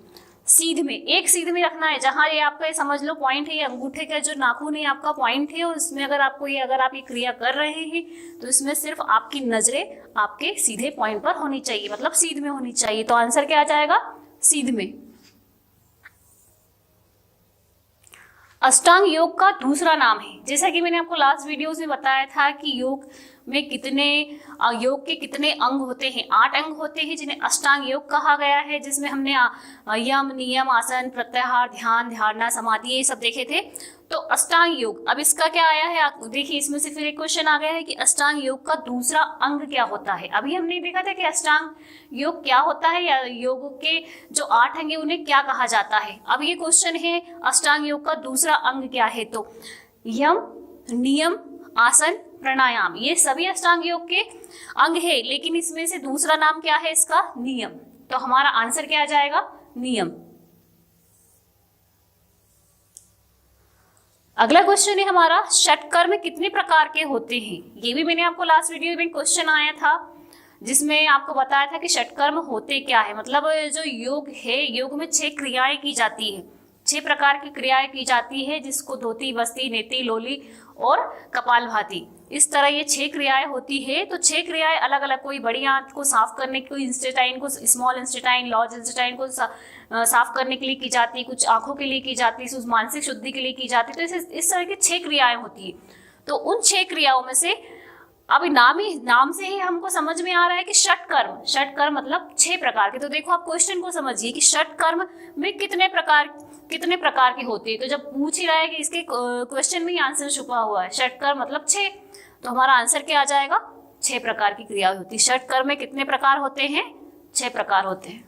सीध में, एक सीध में रखना है। जहाँ ये आपका समझ लो पॉइंट है, ये अंगूठे का जो नाखून है आपका पॉइंट है, और इसमें अगर आप ये क्रिया कर रहे हैं तो इसमें सिर्फ आपकी नजरें आपके सीधे पॉइंट पर होनी चाहिए, मतलब सीध में होनी चाहिए। तो आंसर क्या आ जाएगा, सीध में। अष्टांग योग का दूसरा नाम है। जैसा कि मैंने आपको लास्ट वीडियोस में बताया था कि योग के कितने अंग होते हैं, 8 अंग होते हैं जिन्हें अष्टांग योग कहा गया है, जिसमें हमने यम, नियम, आसन, प्रत्याहार, ध्यान, धारणा, समाधि ये सब देखे थे। तो अष्टांग योग, अब इसका क्या आया है, आप देखिए इसमें से फिर एक क्वेश्चन आ गया है कि अष्टांग योग का दूसरा अंग क्या होता है। अभी हमने देखा था कि अष्टांग योग क्या होता है या योग के जो 8 अंग है उन्हें क्या कहा जाता है। अब ये क्वेश्चन है अष्टांग योग का दूसरा अंग क्या है, तो यम, नियम, आसन, प्राणायाम, ये सभी अष्टांग योग के अंग है, लेकिन इसमें से दूसरा नाम क्या है इसका, नियम। तो हमारा आंसर क्या आ जाएगा, नियम। अगला क्वेश्चन है हमारा, षटकर्म कितने प्रकार के होते हैं। ये भी मैंने आपको लास्ट वीडियो में क्वेश्चन आया था जिसमें आपको बताया था कि षटकर्म होते क्या है। मतलब जो योग है, योग में 6 क्रियाएं की जाती है, 6 प्रकार की क्रियाएं की जाती है, जिसको धोती, बस्ती, नेति, लोली और कपालभाति, इस तरह ये 6 क्रियाएं होती है। तो 6 क्रियाएं अलग अलग, कोई बड़ी आंत को साफ करने की, कोई इंस्टेटाइन को, स्मॉल इंस्टेटाइन, लार्ज इंस्टेटाइन को साफ करने के लिए की जाती है, कुछ आंखों के लिए की जाती है, कुछ मानसिक शुद्धि के लिए की जाती है। तो इस तरह की 6 क्रियाएं होती है। तो उन 6 क्रियाओं में से अभी नाम से ही हमको समझ में आ रहा है कि षटकर्म मतलब 6 प्रकार के। तो देखो आप क्वेश्चन को समझिए कि षटकर्म में कितने प्रकार के होते हैं। तो जब पूछ ही रहा है कि इसके क्वेश्चन में ही आंसर छुपा हुआ है, षटकर्म मतलब 6, तो हमारा आंसर क्या आ जाएगा, 6 प्रकार की क्रिया होती है। षटकर्म में कितने प्रकार होते हैं, 6 प्रकार होते हैं।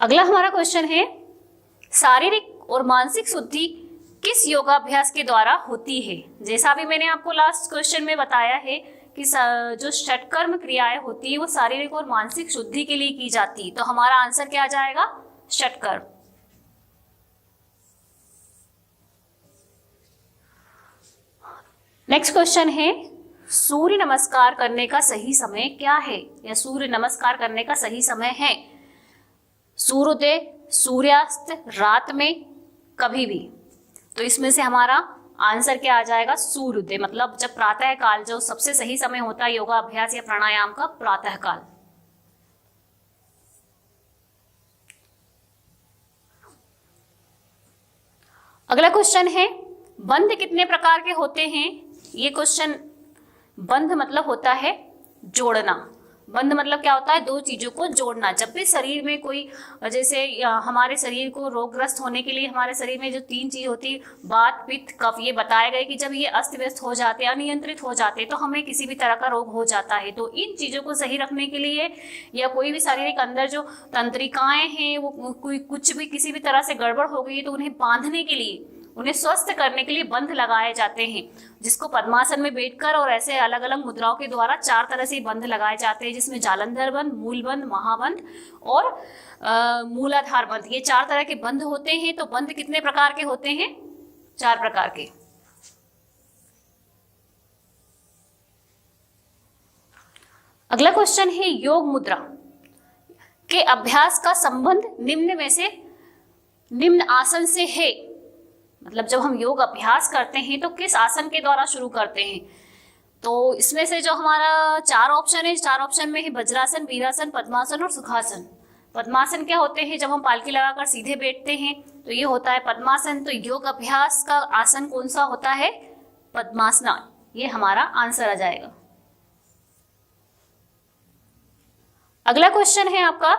अगला हमारा क्वेश्चन है, शारीरिक और मानसिक शुद्धि किस योगाभ्यास के द्वारा होती है। जैसा भी मैंने आपको लास्ट क्वेश्चन में बताया है कि जो षटकर्म क्रियाएं होती है वो शारीरिक और मानसिक शुद्धि के लिए की जाती है। तो हमारा आंसर क्या आ जाएगा, षटकर्म। नेक्स्ट क्वेश्चन है, सूर्य नमस्कार करने का सही समय क्या है, या सूर्य नमस्कार करने का सही समय है सूर्योदय, सूर्यास्त, रात में, कभी भी। तो इसमें से हमारा आंसर क्या आ जाएगा, सूर्योदय, मतलब जब प्रातः काल, जो सबसे सही समय होता है योगा अभ्यास या प्राणायाम का, प्रातः काल। अगला क्वेश्चन है, बंध कितने प्रकार के होते हैं। ये क्वेश्चन, बंध मतलब होता है जोड़ना। बंध मतलब क्या होता है, 2 चीजों को जोड़ना। जब भी शरीर में कोई, जैसे हमारे शरीर को रोगग्रस्त होने के लिए हमारे शरीर में जो 3 चीज होती है, वात, पित्त, कफ, ये बताया गया कि जब ये अस्त व्यस्त हो जाते हैं, अनियंत्रित हो जाते हैं, तो हमें किसी भी तरह का रोग हो जाता है। तो इन चीजों को सही रखने के लिए, या कोई भी शारीरिक अंदर जो तंत्रिकाएं हैं वो कोई कुछ भी किसी भी तरह से गड़बड़ हो गई है, तो उन्हें बांधने के लिए, उन्हें स्वस्थ करने के लिए बंध लगाए जाते हैं, जिसको पद्मासन में बैठकर और ऐसे अलग अलग मुद्राओं के द्वारा 4 तरह से बंध लगाए जाते हैं, जिसमें जालंधर बंध, मूल बंध, महाबंध और मूलाधार बंध, ये 4 तरह के बंध होते हैं। तो बंध कितने प्रकार के होते हैं, 4 प्रकार के। अगला क्वेश्चन है, योग मुद्रा के अभ्यास का संबंध निम्न में से निम्न आसन से है। मतलब जब हम योग अभ्यास करते हैं तो किस आसन के द्वारा शुरू करते हैं। तो इसमें से जो हमारा 4 ऑप्शन है, 4 ऑप्शन में है वज्रासन, वीरासन, पद्मासन और सुखासन। पद्मासन क्या होते हैं, जब हम पालकी लगाकर सीधे बैठते हैं तो ये होता है पद्मासन। तो योग अभ्यास का आसन कौन सा होता है, पद्मासना, ये हमारा आंसर आ जाएगा। अगला क्वेश्चन है आपका,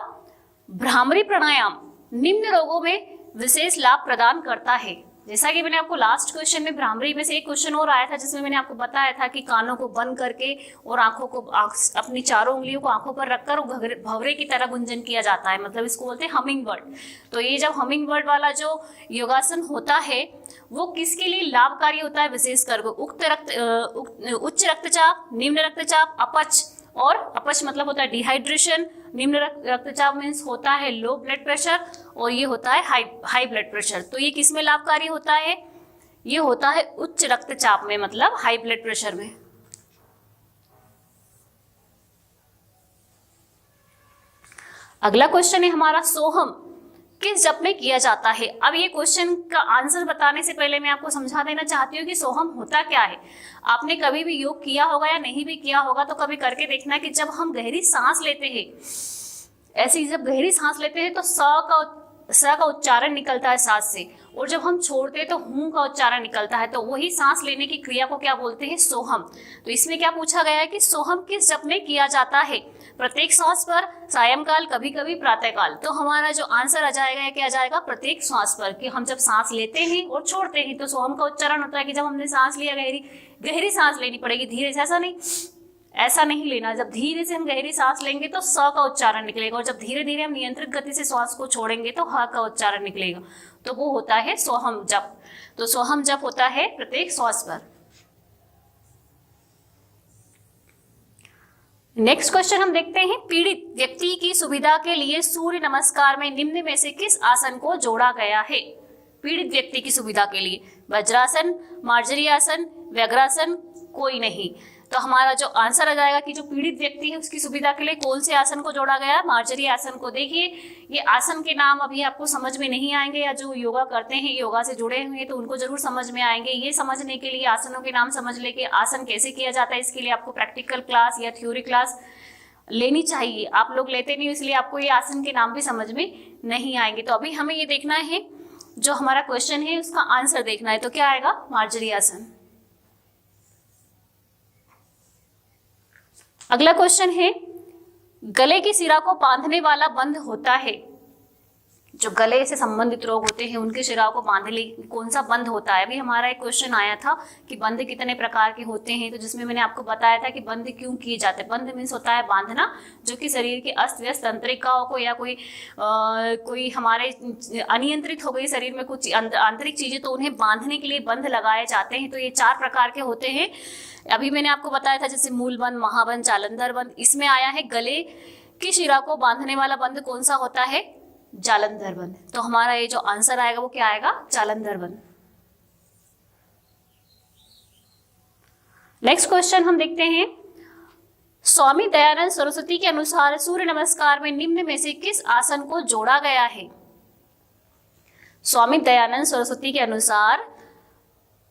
भ्रामरी प्राणायाम निम्न रोगों में विशेष लाभ प्रदान करता है। जैसा कि मैंने आपको लास्ट क्वेश्चन में भ्रामरी में से एक क्वेश्चन और आया था, जिसमें मैंने आपको बताया था कि कानों को बंद करके और आंखों को, अपनी चारों उंगलियों को आंखों पर रखकर भंवरे की तरह गुंजन किया जाता है, मतलब इसको बोलते हैं हमिंग बर्ड। तो ये जब हमिंग बर्ड वाला जो योगासन होता है वो किसके लिए लाभकारी होता है, विशेषकर उच्च रक्तचाप, निम्न रक्तचाप, अपच, और अपच मतलब होता है डिहाइड्रेशन, निम्न रक्तचाप मीन्स होता है लो ब्लड प्रेशर, और ये होता है हाई ब्लड प्रेशर। तो ये किस में लाभकारी होता है, ये होता है उच्च रक्तचाप में, मतलब हाई ब्लड प्रेशर में। अगला क्वेश्चन है हमारा, सोहम किस जप में किया जाता है। अब ये क्वेश्चन का आंसर बताने से पहले मैं आपको समझा देना चाहती हूँ कि सोहम होता क्या है। आपने कभी भी योग किया होगा या नहीं भी किया होगा तो कभी करके देखना कि जब हम गहरी सांस लेते हैं, ऐसी जब गहरी सांस लेते हैं तो स का उच्चारण निकलता है सांस से, और जब हम छोड़ते हैं तो हूं का उच्चारण निकलता है। तो वही सांस लेने की क्रिया को क्या बोलते हैं, सोहम। तो इसमें क्या पूछा गया है कि सोहम किस जप में किया जाता है, प्रत्येक श्वास पर, सायंकाल, कभी कभी प्रातःकाल। तो हमारा जो आंसर आ जाएगा क्या आ जाएगा, प्रत्येक श्वास पर, कि हम जब सांस लेते हैं और छोड़ते हैं तो सोहम का उच्चारण होता है कि जब हमने सांस लिया, गहरी सांस लेनी पड़ेगी, धीरे से ऐसा नहीं लेना। जब धीरे से हम गहरी सांस लेंगे तो स का उच्चारण निकलेगा, और जब धीरे धीरे हम नियंत्रित गति से श्वास को छोड़ेंगे तो ह का उच्चारण निकलेगा। तो वो होता है सोहम जप। तो सोहम जप होता है प्रत्येक श्वास पर। नेक्स्ट क्वेश्चन हम देखते हैं, पीड़ित व्यक्ति की सुविधा के लिए सूर्य नमस्कार में निम्न में से किस आसन को जोड़ा गया है। पीड़ित व्यक्ति की सुविधा के लिए वज्रासन, मार्जरी आसन, व्यग्रासन, कोई नहीं। तो हमारा जो आंसर आ जाएगा कि जो पीड़ित व्यक्ति है उसकी सुविधा के लिए कौन से आसन को जोड़ा गया, मार्जरी आसन को। देखिए ये आसन के नाम अभी आपको समझ में नहीं आएंगे, या जो योगा करते हैं, योगा से जुड़े हुए हैं तो उनको जरूर समझ में आएंगे। ये समझने के लिए आसनों के नाम समझ ले कि आसन कैसे किया जाता है, इसके लिए आपको प्रैक्टिकल क्लास या थ्योरी क्लास लेनी चाहिए। आप लोग लेते नहीं, इसलिए आपको ये आसन के नाम भी समझ में नहीं आएंगे। तो अभी हमें ये देखना है, जो हमारा क्वेश्चन है उसका आंसर देखना है। तो क्या आएगा, मार्जरी आसन। अगला क्वेश्चन है, गले की सिरा को बांधने वाला बंध होता है। जो गले से संबंधित रोग होते हैं उनके शिराओं को बांधने कौन सा बंध होता है। अभी हमारा एक क्वेश्चन आया था कि बंध कितने प्रकार के होते हैं, तो जिसमें मैंने आपको बताया था कि बंध क्यों किए जाते हैं। बंध मीन्स होता है बांधना, जो कि शरीर के अस्त व्यस्त तंत्रिकाओं को या कोई हमारे अनियंत्रित हो गई शरीर में कुछ आंतरिक चीजें, तो उन्हें बांधने के लिए बंध लगाए जाते हैं। तो ये 4 प्रकार के होते हैं। अभी मैंने आपको बताया था जैसे मूलबंध, महाबंध, जालंधर बंध। इसमें आया है गले की शिरा को बांधने वाला बंध कौन सा होता है, जालंधर बंध। तो हमारा ये जो आंसर आएगा वो क्या आएगा, जालंधर बंध। नेक्स्ट क्वेश्चन हम देखते हैं, स्वामी दयानंद सरस्वती के अनुसार सूर्य नमस्कार में निम्न में से किस आसन को जोड़ा गया है। स्वामी दयानंद सरस्वती के अनुसार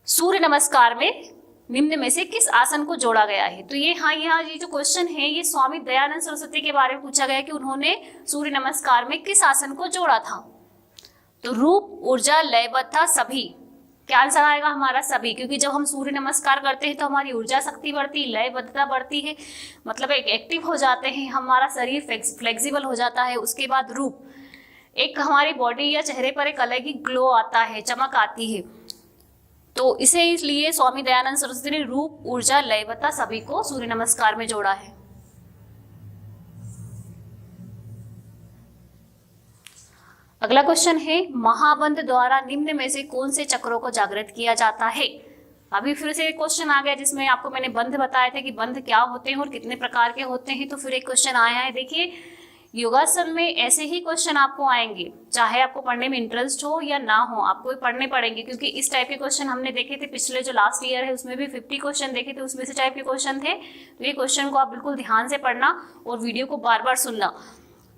सूर्य नमस्कार में निम्न में से किस आसन को जोड़ा गया है। तो ये यहाँ ये जो क्वेश्चन है ये स्वामी दयानंद सरस्वती के बारे में पूछा गया कि उन्होंने सूर्य नमस्कार में किस आसन को जोड़ा था। तो रूप, ऊर्जा, लयबद्धता, सभी। क्या आंसर आएगा हमारा, सभी। क्योंकि जब हम सूर्य नमस्कार करते हैं तो हमारी ऊर्जा शक्ति बढ़ती, लयबद्धता बढ़ती है, मतलब एक एक्टिव हो जाते हैं, हमारा शरीर फ्लेक्सिबल हो जाता है। उसके बाद रूप, एक हमारी बॉडी या चेहरे पर एक अलग ही ग्लो आता है, चमक आती है। तो इसे इसलिए स्वामी दयानंद सरस्वती ने रूप, ऊर्जा, लयबद्धता, सभी को सूर्य नमस्कार में जोड़ा है। अगला क्वेश्चन है, महाबंध द्वारा निम्न में से कौन से चक्रों को जागृत किया जाता है। अभी फिर से एक क्वेश्चन आ गया जिसमें आपको मैंने बंध बताया था कि बंध क्या होते हैं और कितने प्रकार के होते हैं। तो फिर एक क्वेश्चन आया है। देखिए योगासन में ऐसे ही क्वेश्चन आपको आएंगे, चाहे आपको पढ़ने में इंटरेस्ट हो या ना हो, आपको पढ़ने पड़ेंगे। क्योंकि इस टाइप के क्वेश्चन हमने देखे थे पिछले जो लास्ट ईयर है उसमें भी 50 क्वेश्चन देखे थे, उसमें से टाइप के क्वेश्चन थे। तो ये क्वेश्चन को आप बिल्कुल ध्यान से पढ़ना और वीडियो को बार बार सुनना।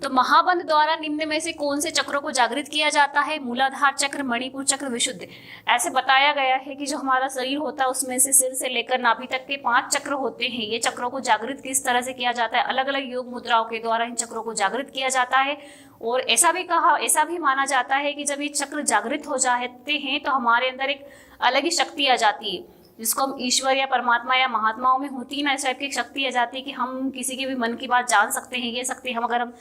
तो महाबंध द्वारा निम्न में से कौन से चक्रों को जागृत किया जाता है। मूलाधार चक्र, मणिपुर चक्र, विशुद्ध। ऐसे बताया गया है कि जो हमारा शरीर होता है उसमें से सिर से लेकर नाभि तक के 5 चक्र होते हैं। ये चक्रों को जागृत किस तरह से किया जाता है, अलग अलग योग मुद्राओं के द्वारा इन चक्रों को जागृत किया जाता है। और ऐसा भी माना जाता है कि जब ये चक्र जागृत हो जाते हैं तो हमारे अंदर एक अलग ही शक्ति आ जाती है, जिसको हम ईश्वर या परमात्मा या महात्माओं में होती है ना, इस टाइप की शक्ति आ जाती है कि हम किसी के भी मन की बात जान सकते हैं। ये शक्ति हम अगर हम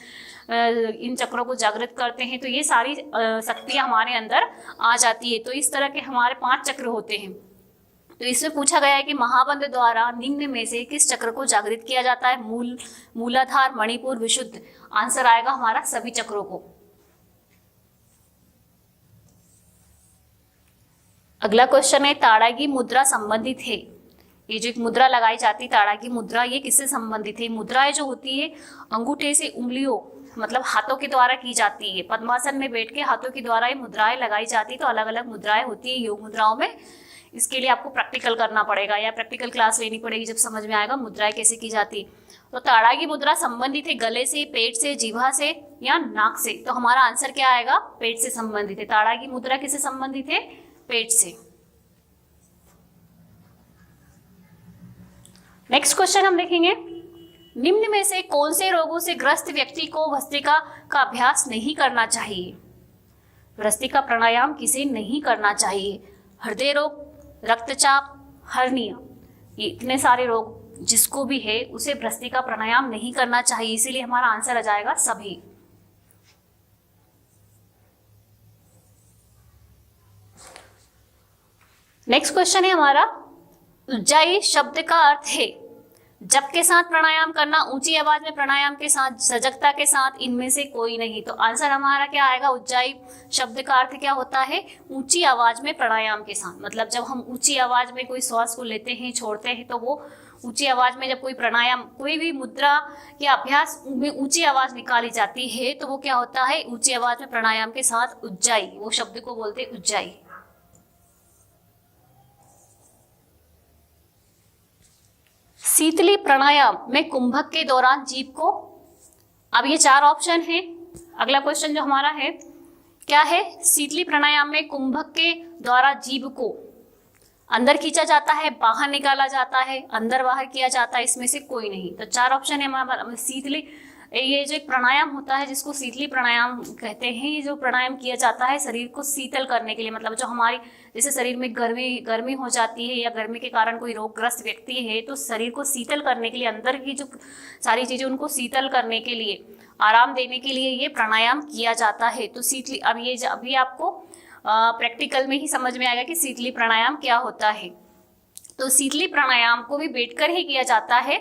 इन चक्रों को जागृत करते हैं तो ये सारी शक्तियां हमारे अंदर आ जाती है। तो इस तरह के हमारे 5 चक्र होते हैं। तो इसमें पूछा गया है कि महाबंध द्वारा निम्न में से किस चक्र को जागृत किया जाता है। मूलाधार, मणिपुर, विशुद्ध। आंसर आएगा हमारा सभी चक्रों को। अगला क्वेश्चन है, ताड़ागी मुद्रा संबंधित है। ये जो एक मुद्रा लगाई जाती है ताड़ागी मुद्रा, ये किससे संबंधित है। मुद्राएं जो होती है अंगूठे से उंगलियों मतलब हाथों के द्वारा की जाती है। पद्मासन में बैठ के हाथों के द्वारा ये मुद्राएं लगाई जाती है। तो अलग अलग मुद्राएं होती है योग मुद्राओं में। इसके लिए आपको प्रैक्टिकल करना पड़ेगा या प्रैक्टिकल क्लास लेनी पड़ेगी, जब समझ में आएगा मुद्राएं कैसे की जाती है। तो ताड़ागी मुद्रा संबंधित है गले से, पेट से, जीवा से या नाक से। तो हमारा आंसर क्या आएगा, पेट से संबंधित है। ताड़ागी मुद्रा किससे संबंधित है, पेट से। नेक्स्ट क्वेश्चन हम देखेंगे, निम्न में से कौन से रोगों से ग्रस्त व्यक्ति को भस्त्रिका का अभ्यास नहीं करना चाहिए। भस्त्रिका प्राणायाम किसे नहीं करना चाहिए। हृदय रोग, रक्तचाप, हर्निया, ये इतने सारे रोग जिसको भी है उसे भस्त्रिका प्राणायाम नहीं करना चाहिए। इसीलिए हमारा आंसर आ जाएगा सभी। नेक्स्ट क्वेश्चन है हमारा, उज्जाई शब्द का अर्थ है जप के साथ प्राणायाम करना, ऊंची आवाज में प्राणायाम के साथ, सजगता के साथ, इनमें से कोई नहीं। तो आंसर हमारा क्या आएगा, उज्जाई शब्द का अर्थ क्या होता है, ऊंची आवाज में प्राणायाम के साथ। मतलब जब हम ऊंची आवाज में कोई श्वास को लेते हैं, छोड़ते हैं, तो वो ऊंची आवाज में जब कोई प्राणायाम, कोई भी मुद्रा या अभ्यास में ऊंची आवाज निकाली जाती है तो वो क्या होता है, ऊंची आवाज में प्राणायाम के साथ उज्जाई, वो शब्द को बोलते हैं उज्जाई। शीतली प्राणायाम में कुंभक के दौरान जीभ को, अब ये 4 ऑप्शन है। अगला क्वेश्चन जो हमारा है क्या है, शीतली प्राणायाम में कुंभक के द्वारा जीभ को अंदर खींचा जाता है, बाहर निकाला जाता है, अंदर बाहर किया जाता है, इसमें से कोई नहीं। तो 4 ऑप्शन है हमारा। शीतली, ये जो एक प्राणायाम होता है जिसको शीतली प्राणायाम कहते हैं, ये जो प्राणायाम किया जाता है शरीर को शीतल करने के लिए, मतलब जो हमारी जैसे शरीर में गर्मी हो जाती है या गर्मी के कारण कोई रोगग्रस्त व्यक्ति है तो शरीर को शीतल करने के लिए, अंदर की जो सारी चीजें उनको शीतल करने के लिए, आराम देने के लिए ये प्राणायाम किया जाता है। तो शीतली, अब ये अभी आपको प्रैक्टिकल में ही समझ में आएगा कि शीतली प्राणायाम क्या होता है। तो शीतली प्राणायाम को भी बैठकर ही किया जाता है।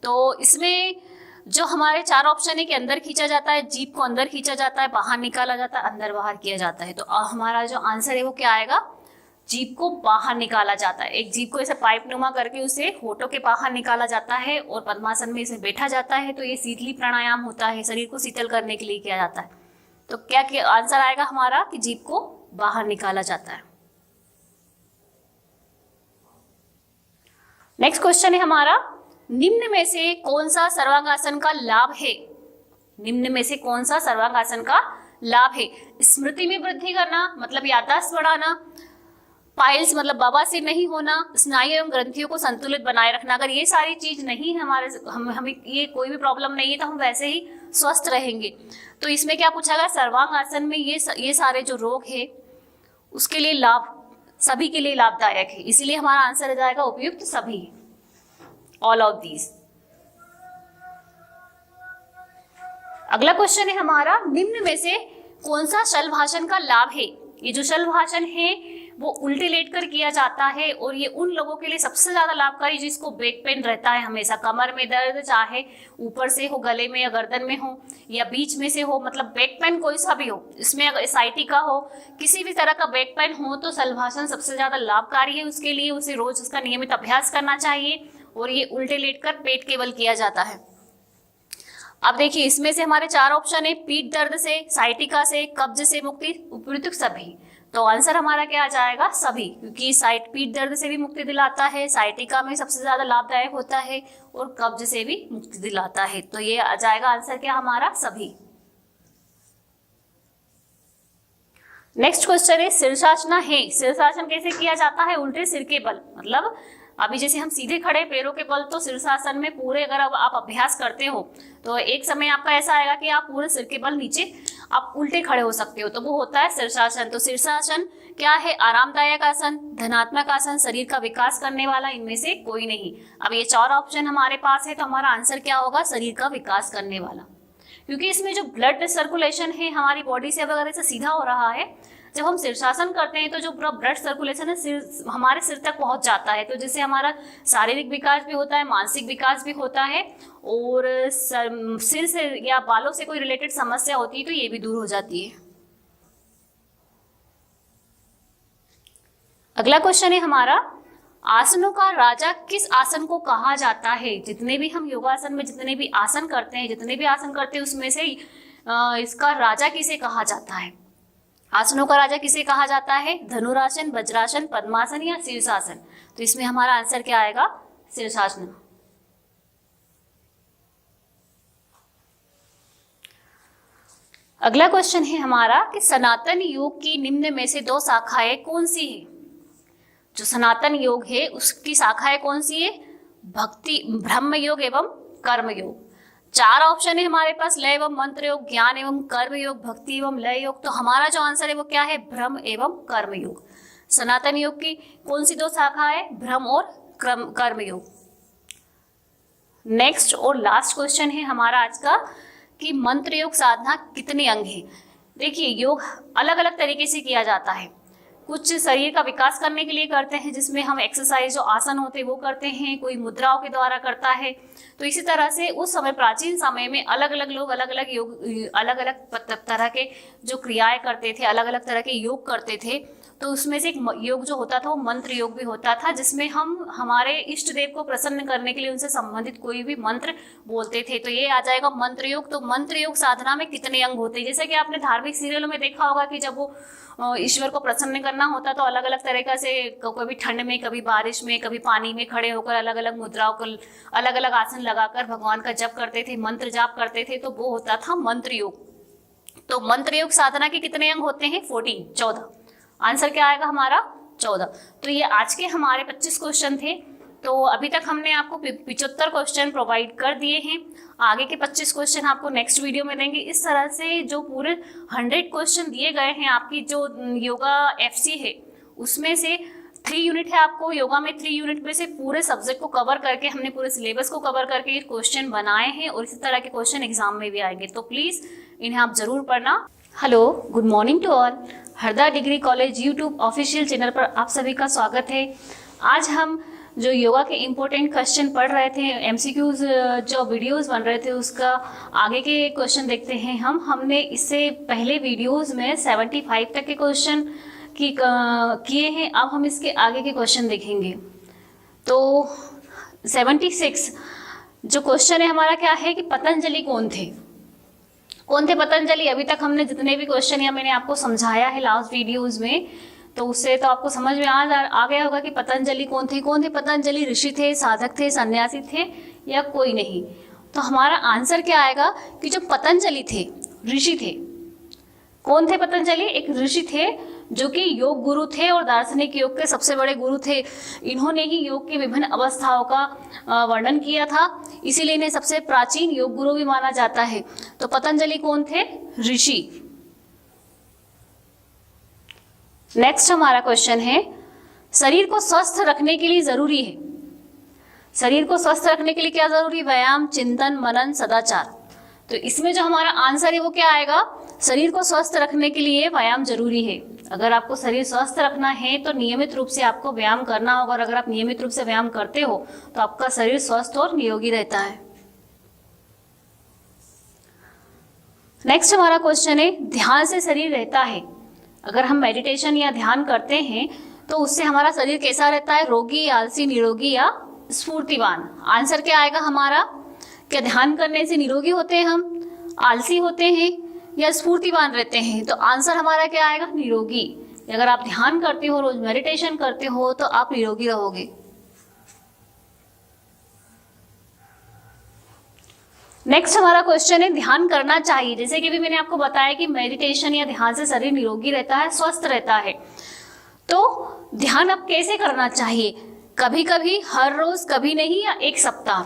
तो इसमें जो हमारे 4 ऑप्शन है कि अंदर खींचा जाता है, जीभ को अंदर खींचा जाता है, बाहर निकाला जाता है, अंदर बाहर किया जाता है। तो हमारा जो आंसर है वो क्या आएगा, जीभ को बाहर निकाला जाता है। एक जीभ को ऐसे पाइप नुमा करके उसे होठों के बाहर निकाला जाता है और पद्मासन में इसे बैठा जाता है। तो ये शीतली प्राणायाम होता है, शरीर को शीतल करने के लिए किया जाता है। तो क्या आंसर आएगा हमारा कि जीभ को बाहर निकाला जाता है। नेक्स्ट क्वेश्चन है हमारा, निम्न में से कौन सा सर्वांगासन का लाभ है? निम्न में से कौन सा सर्वांगासन का लाभ है? स्मृति में वृद्धि करना, मतलब याददाश्त बढ़ाना, पाइल्स मतलब बवासीर नहीं होना, स्नायु एवं ग्रंथियों को संतुलित बनाए रखना। अगर ये सारी चीज नहीं है हमारे, हमें ये कोई भी प्रॉब्लम नहीं है तो हम वैसे ही स्वस्थ रहेंगे। तो इसमें क्या पूछा गया, सर्वांगासन में ये सारे जो रोग है उसके लिए लाभ, सभी के लिए लाभदायक है, इसीलिए हमारा आंसर हो जाएगा उपयुक्त सभी, ऑल ऑफ दीज। अगला क्वेश्चन है हमारा, निम्न में से कौन सा शलभासन का लाभ है? ये जो शलभासन है वो उल्टे लेटकर किया जाता है और ये उन लोगों के लिए सबसे ज्यादा लाभकारी जिसको बैक पेन रहता है, हमेशा कमर में दर्द, चाहे ऊपर से हो, गले में या गर्दन में हो या बीच में से हो, मतलब बैक पेन कोई सा भी हो, इसमें अगर एसआईटी का हो, किसी भी तरह का बैक पेन हो तो शलभासन सबसे ज्यादा लाभकारी है उसके लिए। उसे रोज उसका नियमित अभ्यास करना चाहिए और ये उल्टे लेटकर पेट केवल किया जाता है। अब देखिए इसमें से हमारे 4 ऑप्शन है, पीठ दर्द से, साइटिका से, कब्ज से मुक्ति, उपयुक्त सभी। तो आंसर हमारा क्या आ जाएगा, सभी, क्योंकि पीठ दर्द से भी मुक्ति दिलाता है, साइटिका में सबसे ज्यादा लाभदायक होता है और कब्ज से भी मुक्ति दिलाता है। तो ये आ जाएगा आंसर क्या हमारा, सभी। नेक्स्ट क्वेश्चन है, शीर्षासन है, शीर्षासन कैसे किया जाता है? उल्टे सिर के बल, मतलब अभी जैसे हम सीधे खड़े पैरों के बल, तो शीर्षासन में पूरे अगर अब आप अभ्यास करते हो तो एक समय आपका ऐसा आएगा कि आप पूरे सिर के बल नीचे आप उल्टे खड़े हो सकते हो, तो वो होता है शीर्षासन। तो शीर्षासन क्या है? आरामदायक आसन, धनात्मक आसन, शरीर का विकास करने वाला, इनमें से कोई नहीं। अब ये 4 ऑप्शन हमारे पास है तो हमारा आंसर क्या होगा, शरीर का विकास करने वाला, क्योंकि इसमें जो ब्लड सर्कुलेशन है हमारी बॉडी से अगर ऐसे सीधा हो रहा है, जब हम शीर्षासन करते हैं तो जो पूरा ब्लड सर्कुलेशन है हमारे सिर तक पहुंच जाता है, तो जिससे हमारा शारीरिक विकास भी होता है, मानसिक विकास भी होता है और सिर से या बालों से कोई रिलेटेड समस्या होती है तो ये भी दूर हो जाती है। अगला क्वेश्चन है हमारा, आसनों का राजा किस आसन को कहा जाता है? जितने भी हम योगासन में जितने भी आसन करते हैं उसमें से इसका राजा किसे कहा जाता है? आसनों का राजा किसे कहा जाता है? धनुरासन, वज्रासन, पद्मासन या शीर्षासन? तो इसमें हमारा आंसर क्या आएगा, शीर्षासन। अगला क्वेश्चन है हमारा कि सनातन योग की निम्न में से 2 शाखाएं कौन सी है? जो सनातन योग है उसकी शाखाएं कौन सी है? भक्ति, ब्रह्म योग एवं कर्म योग। 4 ऑप्शन है हमारे पास, लय एवं मंत्र योग, ज्ञान एवं कर्म योग, भक्ति एवं लय योग। तो हमारा जो आंसर है वो क्या है, ब्रह्म एवं कर्म योग। सनातन योग की कौन सी 2 शाखा है? ब्रह्म और कर्म योग। नेक्स्ट और लास्ट क्वेश्चन है हमारा आज का कि मंत्र योग साधना कितने अंग है? देखिए योग अलग अलग तरीके से किया जाता है, कुछ शरीर का विकास करने के लिए करते हैं जिसमें हम एक्सरसाइज जो आसन होते हैं वो करते हैं, कोई मुद्राओं के द्वारा करता है। तो इसी तरह से उस समय प्राचीन समय में अलग अलग लोग अलग अलग योग, अलग अलग तरह के जो क्रियाएं करते थे, अलग अलग तरह के योग करते थे। तो उसमें से एक योग जो होता था वो मंत्र योग भी होता था, जिसमें हम हमारे इष्ट देव को प्रसन्न करने के लिए उनसे संबंधित कोई भी मंत्र बोलते थे। तो ये आ जाएगा मंत्र योग। तो मंत्र योग साधना में कितने अंग होते हैं? जैसे कि आपने धार्मिक सीरियलों में देखा होगा कि जब वो ईश्वर को प्रसन्न करने करना होता तो अलग अलग तरीक़ा से, कभी ठंड में, कभी बारिश में, कभी पानी में खड़े होकर अलग अलग मुद्राओं को, अलग अलग आसन लगाकर भगवान का जप करते थे, मंत्र जाप करते थे, तो वो होता था मंत्र योग। तो मंत्र योग साधना के कितने अंग होते हैं? 14। आंसर क्या आएगा हमारा? 14। तो ये आज के हमारे 25 क्वेश्चन थे। तो अभी तक हमने आपको 75 क्वेश्चन प्रोवाइड कर दिए हैं। आगे के 25 क्वेश्चन आपको नेक्स्ट वीडियो में देंगे। इस तरह से जो पूरे 100 क्वेश्चन दिए गए हैं, आपकी जो योगा FC है उसमें से 3 यूनिट है आपको योगा में, 3 यूनिट में से पूरे सब्जेक्ट को कवर करके, हमने पूरे सिलेबस को कवर करके ये क्वेश्चन बनाए हैं और इसी तरह के क्वेश्चन एग्जाम में भी आएंगे। तो प्लीज़ इन्हें आप जरूर पढ़ना। Hello, good morning to all. Harda degree college YouTube official channel पर आप सभी का स्वागत है। आज हम जो योगा के इम्पोर्टेंट क्वेश्चन पढ़ रहे थे, MCQs जो वीडियोस बन रहे थे, उसका आगे के क्वेश्चन देखते हैं हमने इससे पहले वीडियोस में 75 तक के क्वेश्चन किए हैं। अब हम इसके आगे के क्वेश्चन देखेंगे। तो 76 जो क्वेश्चन है हमारा क्या है कि पतंजलि कौन थे? पतंजलि? अभी तक हमने जितने भी क्वेश्चन या मैंने आपको समझाया है लास्ट वीडियोस में, तो उससे तो आपको समझ में आ गया होगा कि पतंजलि कौन थे पतंजलि? ऋषि थे, साधक थे, सन्यासी थे या कोई नहीं? तो हमारा आंसर क्या आएगा कि जो पतंजलि थे, ऋषि थे। कौन थे पतंजलि? एक ऋषि थे जो कि योग गुरु थे और दार्शनिक योग के सबसे बड़े गुरु थे। इन्होंने ही योग की विभिन्न अवस्थाओं का वर्णन किया था, इसीलिए इन्हें सबसे प्राचीन योग गुरु भी माना जाता है। तो पतंजलि कौन थे? ऋषि। नेक्स्ट हमारा क्वेश्चन है, शरीर को स्वस्थ रखने के लिए जरूरी है, शरीर को स्वस्थ रखने के लिए क्या जरूरी? व्यायाम, चिंतन, मनन, सदाचार। तो इसमें जो हमारा आंसर है वो क्या आएगा? शरीर को स्वस्थ रखने के लिए व्यायाम जरूरी है। अगर आपको शरीर स्वस्थ रखना है तो नियमित रूप से आपको व्यायाम करना होगा, और अगर आप नियमित रूप से व्यायाम करते हो तो आपका शरीर स्वस्थ और निरोगी रहता है। नेक्स्ट हमारा क्वेश्चन है, ध्यान से शरीर रहता है। अगर हम मेडिटेशन या ध्यान करते हैं तो उससे हमारा शरीर कैसा रहता है? रोगी, आलसी, निरोगी या स्फूर्तिवान? आंसर क्या आएगा हमारा? क्या ध्यान करने से निरोगी होते हैं हम, आलसी होते हैं या स्फूर्तिवान रहते हैं? तो आंसर हमारा क्या आएगा? निरोगी। अगर आप ध्यान करते हो, रोज मेडिटेशन करते हो तो आप निरोगी रहोगे। नेक्स्ट हमारा क्वेश्चन है, ध्यान करना चाहिए। जैसे कि भी मैंने आपको बताया कि मेडिटेशन या ध्यान से शरीर निरोगी रहता है, स्वस्थ रहता है। तो ध्यान अब कैसे करना चाहिए? कभी कभी, हर रोज, कभी नहीं, या एक सप्ताह?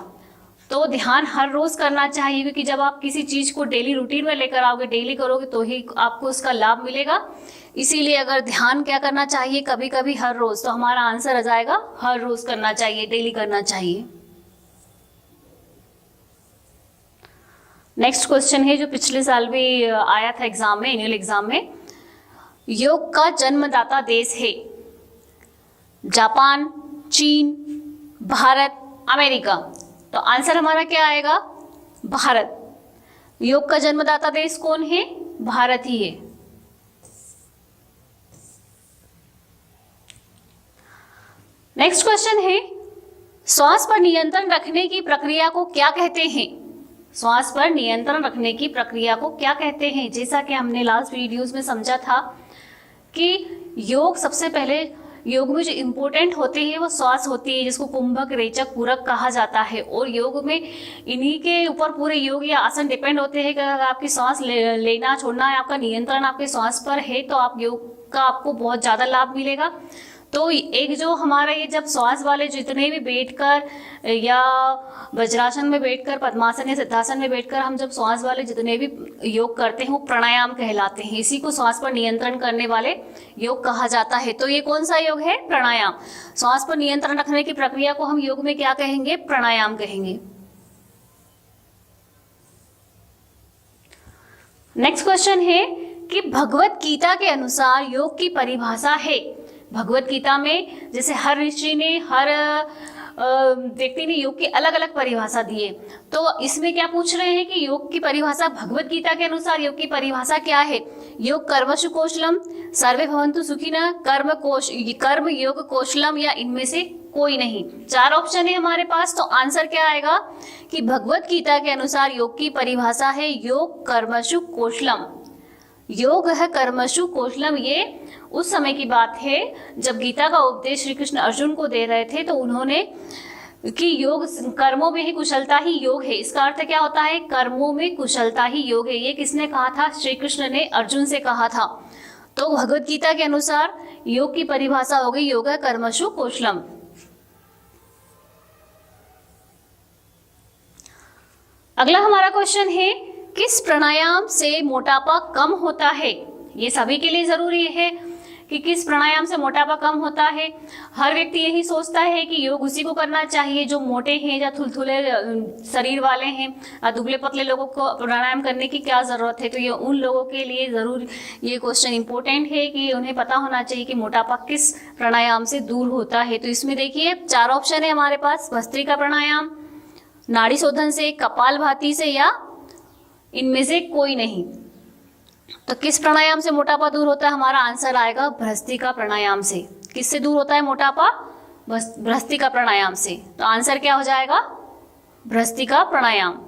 तो ध्यान हर रोज करना चाहिए, क्योंकि जब आप किसी चीज को डेली रूटीन में लेकर आओगे, डेली करोगे तो ही आपको उसका लाभ मिलेगा। इसीलिए अगर ध्यान क्या करना चाहिए? कभी कभी, हर रोज। तो हमारा आंसर आ जाएगा हर रोज करना चाहिए, डेली करना चाहिए। नेक्स्ट क्वेश्चन है जो पिछले साल भी आया था एग्जाम में, एनुअल एग्जाम में। योग का जन्मदाता देश है? जापान, चीन, भारत, अमेरिका? तो आंसर हमारा क्या आएगा? भारत। योग का जन्मदाता देश कौन है? भारत ही है। नेक्स्ट क्वेश्चन है, श्वास पर नियंत्रण रखने की प्रक्रिया को क्या कहते हैं? श्वास पर नियंत्रण रखने की प्रक्रिया को क्या कहते हैं? जैसा कि हमने लास्ट वीडियोस में समझा था कि योग, सबसे पहले योग में जो इम्पोर्टेंट होते हैं वो श्वास होती है, जिसको कुंभक, रेचक, पूरक कहा जाता है। और योग में इन्हीं के ऊपर पूरे योग या आसन डिपेंड होते हैं कि अगर आपकी सांस लेना छोड़ना है, आपका नियंत्रण आपके श्वास पर है, तो आप योग का आपको बहुत ज़्यादा लाभ मिलेगा। तो एक जो हमारा ये जब श्वास वाले जितने भी बैठकर या वज्रासन में बैठकर, पद्मासन या सिद्धासन में बैठकर हम जब श्वास वाले जितने भी योग करते हैं वो प्राणायाम कहलाते हैं। इसी को श्वास पर नियंत्रण करने वाले योग कहा जाता है। तो ये कौन सा योग है? प्राणायाम। श्वास पर नियंत्रण रखने की प्रक्रिया को हम योग में क्या कहेंगे? प्राणायाम कहेंगे। नेक्स्ट क्वेश्चन है कि भगवत गीता के अनुसार योग की परिभाषा है। भगवत गीता में जैसे हर ऋषि ने, हर व्यक्ति ने योग की अलग अलग परिभाषा दी है, तो इसमें क्या पूछ रहे हैं कि योग की परिभाषा, भगवत गीता के अनुसार योग की परिभाषा क्या है? योग कर्मसु कौशलम, सर्वे भवन्तु सुखिनः, कर्म योग कौशलम, या इनमें से कोई नहीं। 4 ऑप्शन है हमारे पास। तो आंसर क्या आएगा कि भगवत गीता के अनुसार योग की परिभाषा है योग कर्मसु कौशलम। योग है कर्मसु कौशलम, ये उस समय की बात है जब गीता का उपदेश श्री कृष्ण अर्जुन को दे रहे थे, तो उन्होंने कि योग कर्मों में ही कुशलता ही योग है। इसका अर्थ क्या होता है? कर्मों में कुशलता ही योग है। ये किसने कहा था? श्री कृष्ण ने अर्जुन से कहा था। तो भगवत गीता के अनुसार योग की परिभाषा हो गई योग कर्मसु कौशलम। अगला हमारा क्वेश्चन है, किस प्राणायाम से मोटापा कम होता है? ये सभी के लिए जरूरी है कि किस प्राणायाम से मोटापा कम होता है। हर व्यक्ति यही सोचता है कि योग उसी को करना चाहिए जो मोटे हैं या थुलथुले शरीर वाले हैं। दुबले पतले लोगों को प्राणायाम करने की क्या ज़रूरत है? तो ये उन लोगों के लिए ज़रूर ये क्वेश्चन इंपॉर्टेंट है कि उन्हें पता होना चाहिए कि मोटापा किस प्राणायाम से दूर होता है। तो इसमें देखिए 4 ऑप्शन है हमारे पास, भस्त्रिका प्राणायाम, नाड़ी शोधन से, कपालभाति से, या इनमें से कोई नहीं। तो किस प्राणायाम से मोटापा दूर होता है? हमारा आंसर आएगा भस्त्रिका प्राणायाम से। किससे दूर होता है मोटापा? भस्त्रिका प्राणायाम से। तो आंसर क्या हो जाएगा? भस्त्रिका प्राणायाम।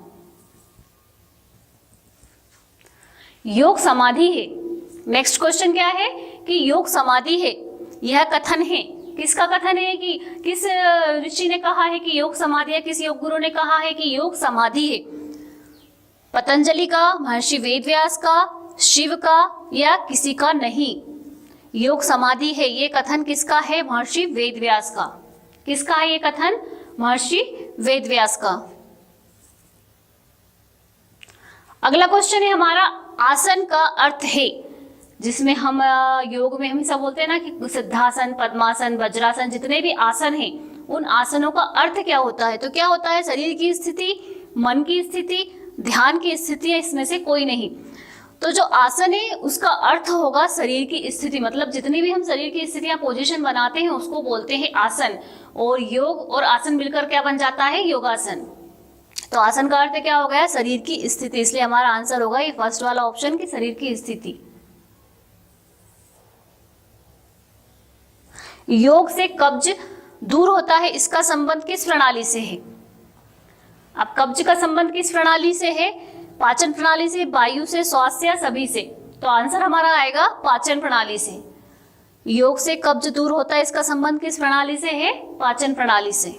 योग समाधि है। नेक्स्ट क्वेश्चन क्या है कि योग समाधि है, यह कथन है। किसका कथन है? कि किस ऋषि ने कहा है कि योग समाधि है? किस योग गुरु ने कहा है कि योग समाधि है? पतंजलि का, महर्षि वेदव्यास का, शिव का, या किसी का नहीं? योग समाधि है, ये कथन किसका है? महर्षि वेदव्यास का। किसका है ये कथन? महर्षि वेदव्यास का। अगला क्वेश्चन है हमारा, आसन का अर्थ है, जिसमें हम योग में हमेशा बोलते हैं ना कि सिद्धासन, पद्मासन, वज्रासन, जितने भी आसन हैं उन आसनों का अर्थ क्या होता है? तो क्या होता है? शरीर की स्थिति, मन की स्थिति, ध्यान की स्थिति, इसमें से कोई नहीं। तो जो आसन है उसका अर्थ होगा शरीर की स्थिति, मतलब जितनी भी हम शरीर की स्थितियां पोजीशन बनाते हैं उसको बोलते हैं आसन। और योग और आसन मिलकर क्या बन जाता है? योगासन। तो आसन का अर्थ क्या हो गया? शरीर की स्थिति। इसलिए हमारा आंसर होगा ये फर्स्ट वाला ऑप्शन की शरीर की स्थिति। योग से कब्ज दूर होता है, इसका संबंध किस प्रणाली से है? अब कब्ज का संबंध किस प्रणाली से है? पाचन प्रणाली से, वायु से, श्वास से, या सभी से? तो आंसर हमारा आएगा पाचन प्रणाली से। योग से कब्ज दूर होता है, इसका संबंध किस प्रणाली से है? पाचन प्रणाली से।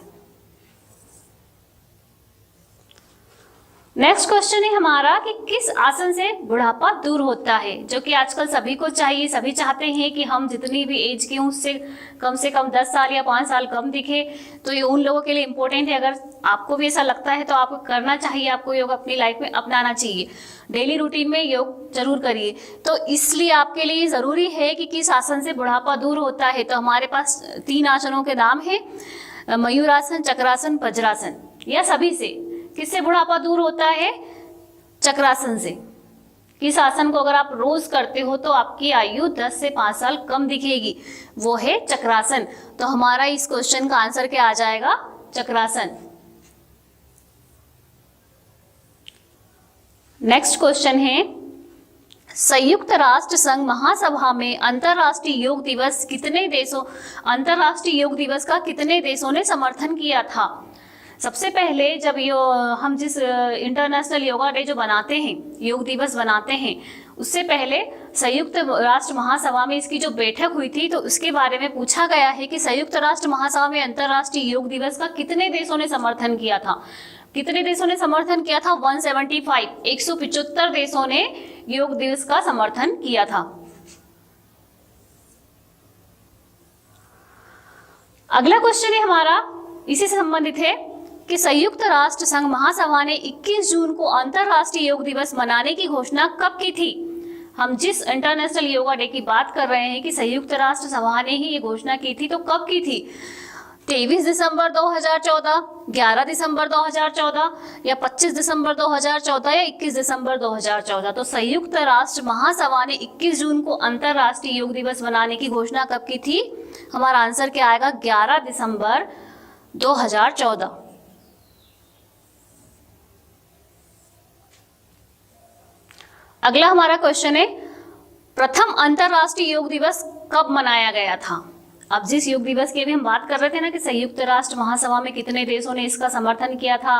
नेक्स्ट क्वेश्चन है हमारा कि किस आसन से बुढ़ापा दूर होता है? जो कि आजकल सभी को चाहिए, सभी चाहते हैं कि हम जितनी भी एज के हों उससे कम 10 साल या 5 साल कम दिखे। तो ये उन लोगों के लिए इम्पोर्टेंट है। अगर आपको भी ऐसा लगता है तो आपको करना चाहिए, आपको योग अपनी लाइफ में अपनाना चाहिए। डेली रूटीन में योग जरूर करिए। तो इसलिए आपके लिए ज़रूरी है कि किस आसन से बुढ़ापा दूर होता है। तो हमारे पास 3 आसनों के नाम है, मयूरासन, चक्रासन, वज्रासन, या सभी से। किससे बुढ़ापा दूर होता है? चक्रासन से। किस आसन को अगर आप रोज करते हो तो आपकी आयु 10 से 5 साल कम दिखेगी, वो है चक्रासन। तो हमारा इस क्वेश्चन का आंसर क्या आ जाएगा? चक्रासन। नेक्स्ट क्वेश्चन है, संयुक्त राष्ट्र संघ महासभा में अंतरराष्ट्रीय योग दिवस अंतरराष्ट्रीय योग दिवस का कितने देशों ने समर्थन किया था? सबसे पहले जब हम जिस इंटरनेशनल योगा डे जो बनाते हैं, योग दिवस बनाते हैं, उससे पहले संयुक्त राष्ट्र महासभा में इसकी जो बैठक हुई थी तो उसके बारे में पूछा गया है कि संयुक्त राष्ट्र महासभा में अंतरराष्ट्रीय योग दिवस का कितने देशों ने समर्थन किया था? कितने देशों ने समर्थन किया था? 175, 175 देशों ने योग दिवस का समर्थन किया था। अगला क्वेश्चन है हमारा, इसी से संबंधित है कि संयुक्त राष्ट्र संघ महासभा ने 21 जून को अंतरराष्ट्रीय योग दिवस मनाने की घोषणा कब की थी? हम जिस इंटरनेशनल योगा डे की बात कर रहे हैं कि संयुक्त राष्ट्र सभा ने ही ये घोषणा की थी, तो कब की थी? 23 दिसंबर 2014, 11 दिसंबर 2014, या 25 दिसंबर 2014, या 21 दिसंबर 2014? तो संयुक्त राष्ट्र महासभा ने 21 जून को अंतरराष्ट्रीय योग दिवस मनाने की घोषणा कब की थी? हमारा आंसर क्या आएगा? 11 दिसंबर 2014। अगला हमारा क्वेश्चन है, प्रथम अंतरराष्ट्रीय योग दिवस कब मनाया गया था? अब जिस योग दिवस की भी हम बात कर रहे थे ना कि संयुक्त राष्ट्र महासभा में कितने देशों ने इसका समर्थन किया था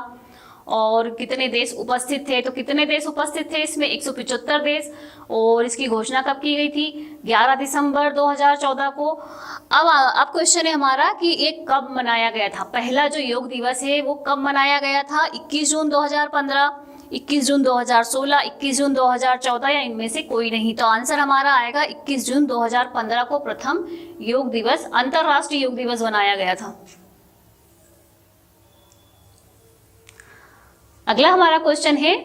और कितने देश उपस्थित थे? तो कितने देश उपस्थित थे इसमें? 175 देश। और इसकी घोषणा कब की गई थी? 11 दिसंबर 2014 को। अब क्वेश्चन है हमारा कि ये कब मनाया गया था? पहला जो योग दिवस है वो कब मनाया गया था? 21 जून 2015, 21 जून 2016, 21 जून 2014 या इनमें से कोई नहीं? तो आंसर हमारा आएगा 21 जून 2015 को प्रथम योग दिवस, अंतरराष्ट्रीय योग दिवस बनाया गया था। अगला हमारा क्वेश्चन है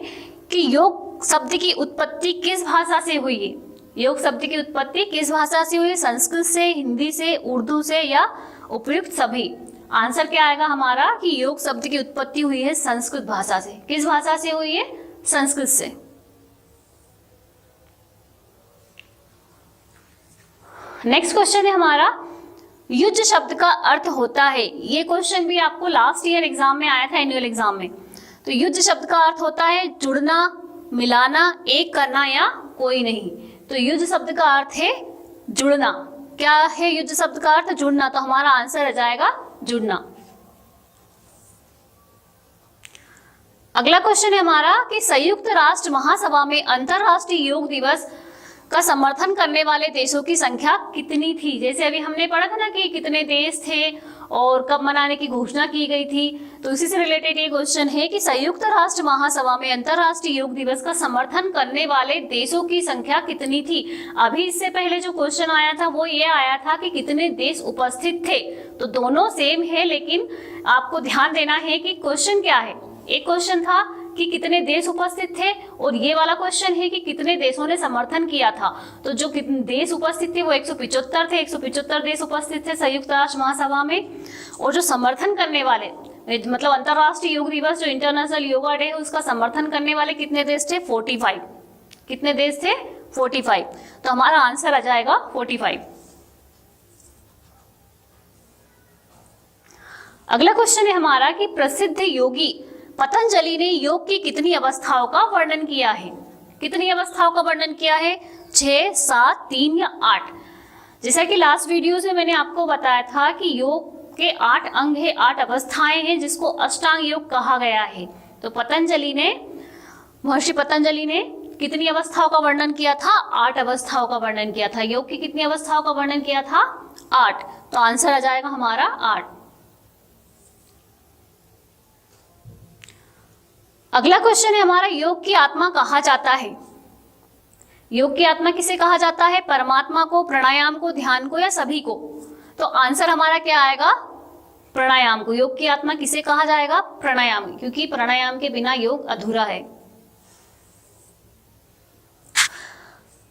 कि योग शब्द की उत्पत्ति किस भाषा से हुई है? योग शब्द की उत्पत्ति किस भाषा से हुई है? संस्कृत से, हिंदी से, उर्दू से या उपयुक्त सभी? आंसर क्या आएगा हमारा कि योग शब्द की उत्पत्ति हुई है संस्कृत भाषा से। किस भाषा से हुई है? संस्कृत से। नेक्स्ट क्वेश्चन है हमारा, युद्ध शब्द का अर्थ होता है। ये क्वेश्चन भी आपको लास्ट ईयर एग्जाम में आया था, एनुअल एग्जाम में। तो युद्ध शब्द का अर्थ होता है जुड़ना, मिलाना, एक करना या कोई नहीं। तो युद्ध शब्द का अर्थ है जुड़ना। क्या है युद्ध शब्द का अर्थ? जुड़ना। तो हमारा आंसर आ जाएगा जुड़ना। अगला क्वेश्चन है हमारा कि संयुक्त राष्ट्र महासभा में अंतरराष्ट्रीय योग दिवस का समर्थन करने वाले देशों की संख्या कितनी थी? जैसे अभी हमने पढ़ा था ना कि कितने देश थे और कब मनाने की घोषणा की गई थी, तो इसी से रिलेटेड ये क्वेश्चन है कि संयुक्त राष्ट्र महासभा में अंतरराष्ट्रीय योग दिवस का समर्थन करने वाले देशों की संख्या कितनी थी? अभी इससे पहले जो क्वेश्चन आया था वो ये आया था कि कितने देश उपस्थित थे। तो दोनों सेम है, लेकिन आपको ध्यान देना है कि क्वेश्चन क्या है। एक क्वेश्चन था कि कितने देश उपस्थित थे और ये वाला क्वेश्चन है कि कितने देशों ने समर्थन किया था। तो जो कितने देश उपस्थित थे वो 175 थे, 175 देश उपस्थित थे संयुक्त राष्ट्र महासभा में। और जो समर्थन करने वाले, मतलब अंतरराष्ट्रीय योग दिवस जो इंटरनेशनल योगा डे है उसका समर्थन करने वाले कितने देश थे? 45। कितने देश थे? 45। तो हमारा आंसर आ जाएगा 45। अगला क्वेश्चन है हमारा कि प्रसिद्ध योगी पतंजलि ने योग की कितनी अवस्थाओं का वर्णन किया है? कितनी अवस्थाओं का वर्णन किया है? 6, 7, 3 या 8? जैसा कि लास्ट वीडियोस में मैंने आपको बताया था कि योग के 8 अंग है, 8 अवस्थाएं हैं जिसको अष्टांग योग कहा गया है। तो महर्षि पतंजलि ने कितनी अवस्थाओं का वर्णन किया था? 8 अवस्थाओं का वर्णन किया था। योग की कितनी अवस्थाओं का वर्णन किया था? 8। तो आंसर आ जाएगा हमारा 8। अगला क्वेश्चन है हमारा, योग की आत्मा कहा जाता है? योग की आत्मा किसे कहा जाता है? परमात्मा को, प्राणायाम को, ध्यान को या सभी को? तो आंसर हमारा क्या आएगा? प्राणायाम को। योग की आत्मा किसे कहा जाएगा? प्राणायाम, क्योंकि प्राणायाम के बिना योग अधूरा है।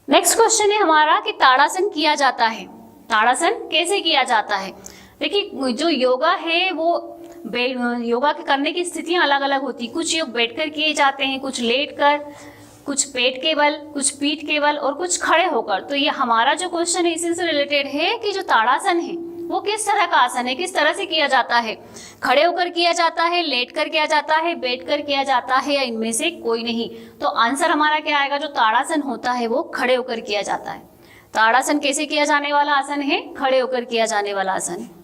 नेक्स्ट क्वेश्चन है हमारा कि ताड़ासन किया जाता है। ताड़ासन कैसे किया जाता है? देखिए, जो योगा है वो योगा के करने की स्थितियां अलग अलग होती। कुछ योग बैठकर किए जाते हैं, कुछ लेटकर, कुछ पेट के बल, कुछ पीठ के बल और कुछ खड़े होकर। तो ये हमारा जो क्वेश्चन है इसी से रिलेटेड है कि जो ताड़ासन है वो किस तरह का आसन है, किस तरह से किया जाता है? खड़े होकर किया जाता है, लेटकर किया जाता है, बैठकर किया जाता है या इनमें से कोई नहीं? तो आंसर हमारा क्या आएगा? जो ताड़ासन होता है वो खड़े होकर किया जाता है। ताड़ासन कैसे किया जाने वाला आसन है? खड़े होकर किया जाने वाला आसन है।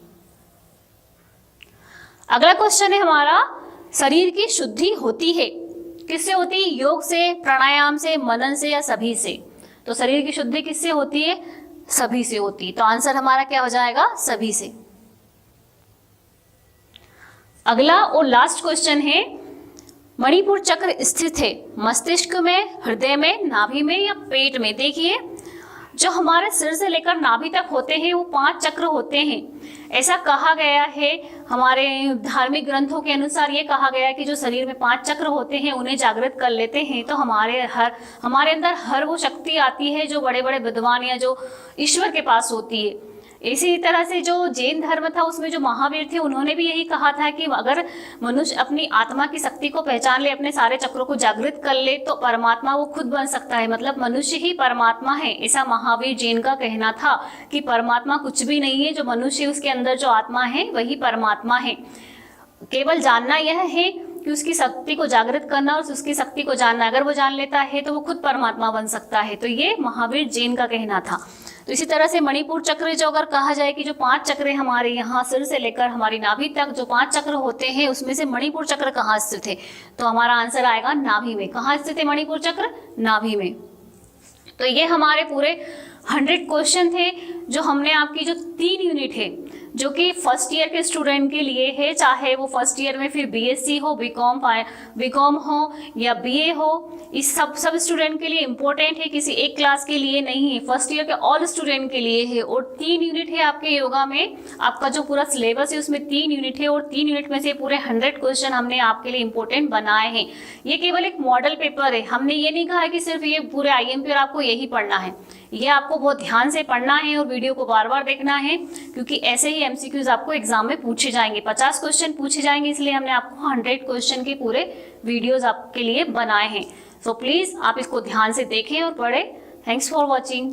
अगला क्वेश्चन है हमारा, शरीर की शुद्धि होती है किससे होती है? योग से, प्राणायाम से, मनन से या सभी से? तो शरीर की शुद्धि किससे होती है? सभी से होती है। तो आंसर हमारा क्या हो जाएगा? सभी से। अगला और लास्ट क्वेश्चन है, मणिपुर चक्र स्थित है मस्तिष्क में, हृदय में, नाभि में या पेट में? देखिए, जो हमारे सिर से लेकर नाभि तक होते हैं वो 5 चक्र होते हैं। ऐसा कहा गया है, हमारे धार्मिक ग्रंथों के अनुसार ये कहा गया है कि जो शरीर में 5 चक्र होते हैं उन्हें जागृत कर लेते हैं तो हमारे अंदर हर वो शक्ति आती है जो बड़े बड़े विद्वान या जो ईश्वर के पास होती है। इसी तरह से जो जैन धर्म था उसमें जो महावीर थे उन्होंने भी यही कहा था कि अगर मनुष्य अपनी आत्मा की शक्ति को पहचान ले, अपने सारे चक्रों को जागृत कर ले तो परमात्मा वो खुद बन सकता है। मतलब मनुष्य ही परमात्मा है, ऐसा महावीर जैन का कहना था कि परमात्मा कुछ भी नहीं है, जो मनुष्य उसके अंदर जो आत्मा है वही परमात्मा है। केवल जानना यह है कि उसकी शक्ति को जागृत करना और उसकी शक्ति को जानना, अगर वो जान लेता है तो वो खुद परमात्मा बन सकता है। तो ये महावीर जैन का कहना था। तो इसी तरह से मणिपुर चक्र जो अगर कहा जाए कि जो 5 चक्र हमारे यहाँ सिर से लेकर हमारी नाभि तक जो 5 चक्र होते हैं उसमें से मणिपुर चक्र कहाँ स्थित है, तो हमारा आंसर आएगा नाभि में। कहाँ स्थित है मणिपुर चक्र? नाभि में। तो ये हमारे पूरे 100 क्वेश्चन थे जो हमने आपकी जो 3 यूनिट है जो कि फर्स्ट ईयर के स्टूडेंट के लिए है, चाहे वो फर्स्ट ईयर में फिर बीएससी हो, बीकॉम हो या बीए हो, इस सब स्टूडेंट के लिए इम्पोर्टेंट है, किसी एक क्लास के लिए नहीं है, फर्स्ट ईयर के ऑल स्टूडेंट के लिए है। और 3 यूनिट है आपके योगा में, आपका जो पूरा सिलेबस है उसमें 3 यूनिट है और 3 यूनिट में से पूरे 100 क्वेश्चन हमने आपके लिए इम्पोर्टेंट बनाए हैं। ये केवल एक मॉडल पेपर है, हमने ये नहीं कहा है कि सिर्फ ये पूरे IMP और आपको यही पढ़ना है, ये आपको बहुत ध्यान से पढ़ना है और वीडियो को बार बार देखना है, क्योंकि ऐसे ही MCQs आपको एग्जाम में पूछे जाएंगे, 50 क्वेश्चन पूछे जाएंगे, इसलिए हमने आपको 100 क्वेश्चन के पूरे वीडियोस आपके लिए बनाए हैं। सो प्लीज़ आप इसको ध्यान से देखें और पढ़ें। Thanks for watching.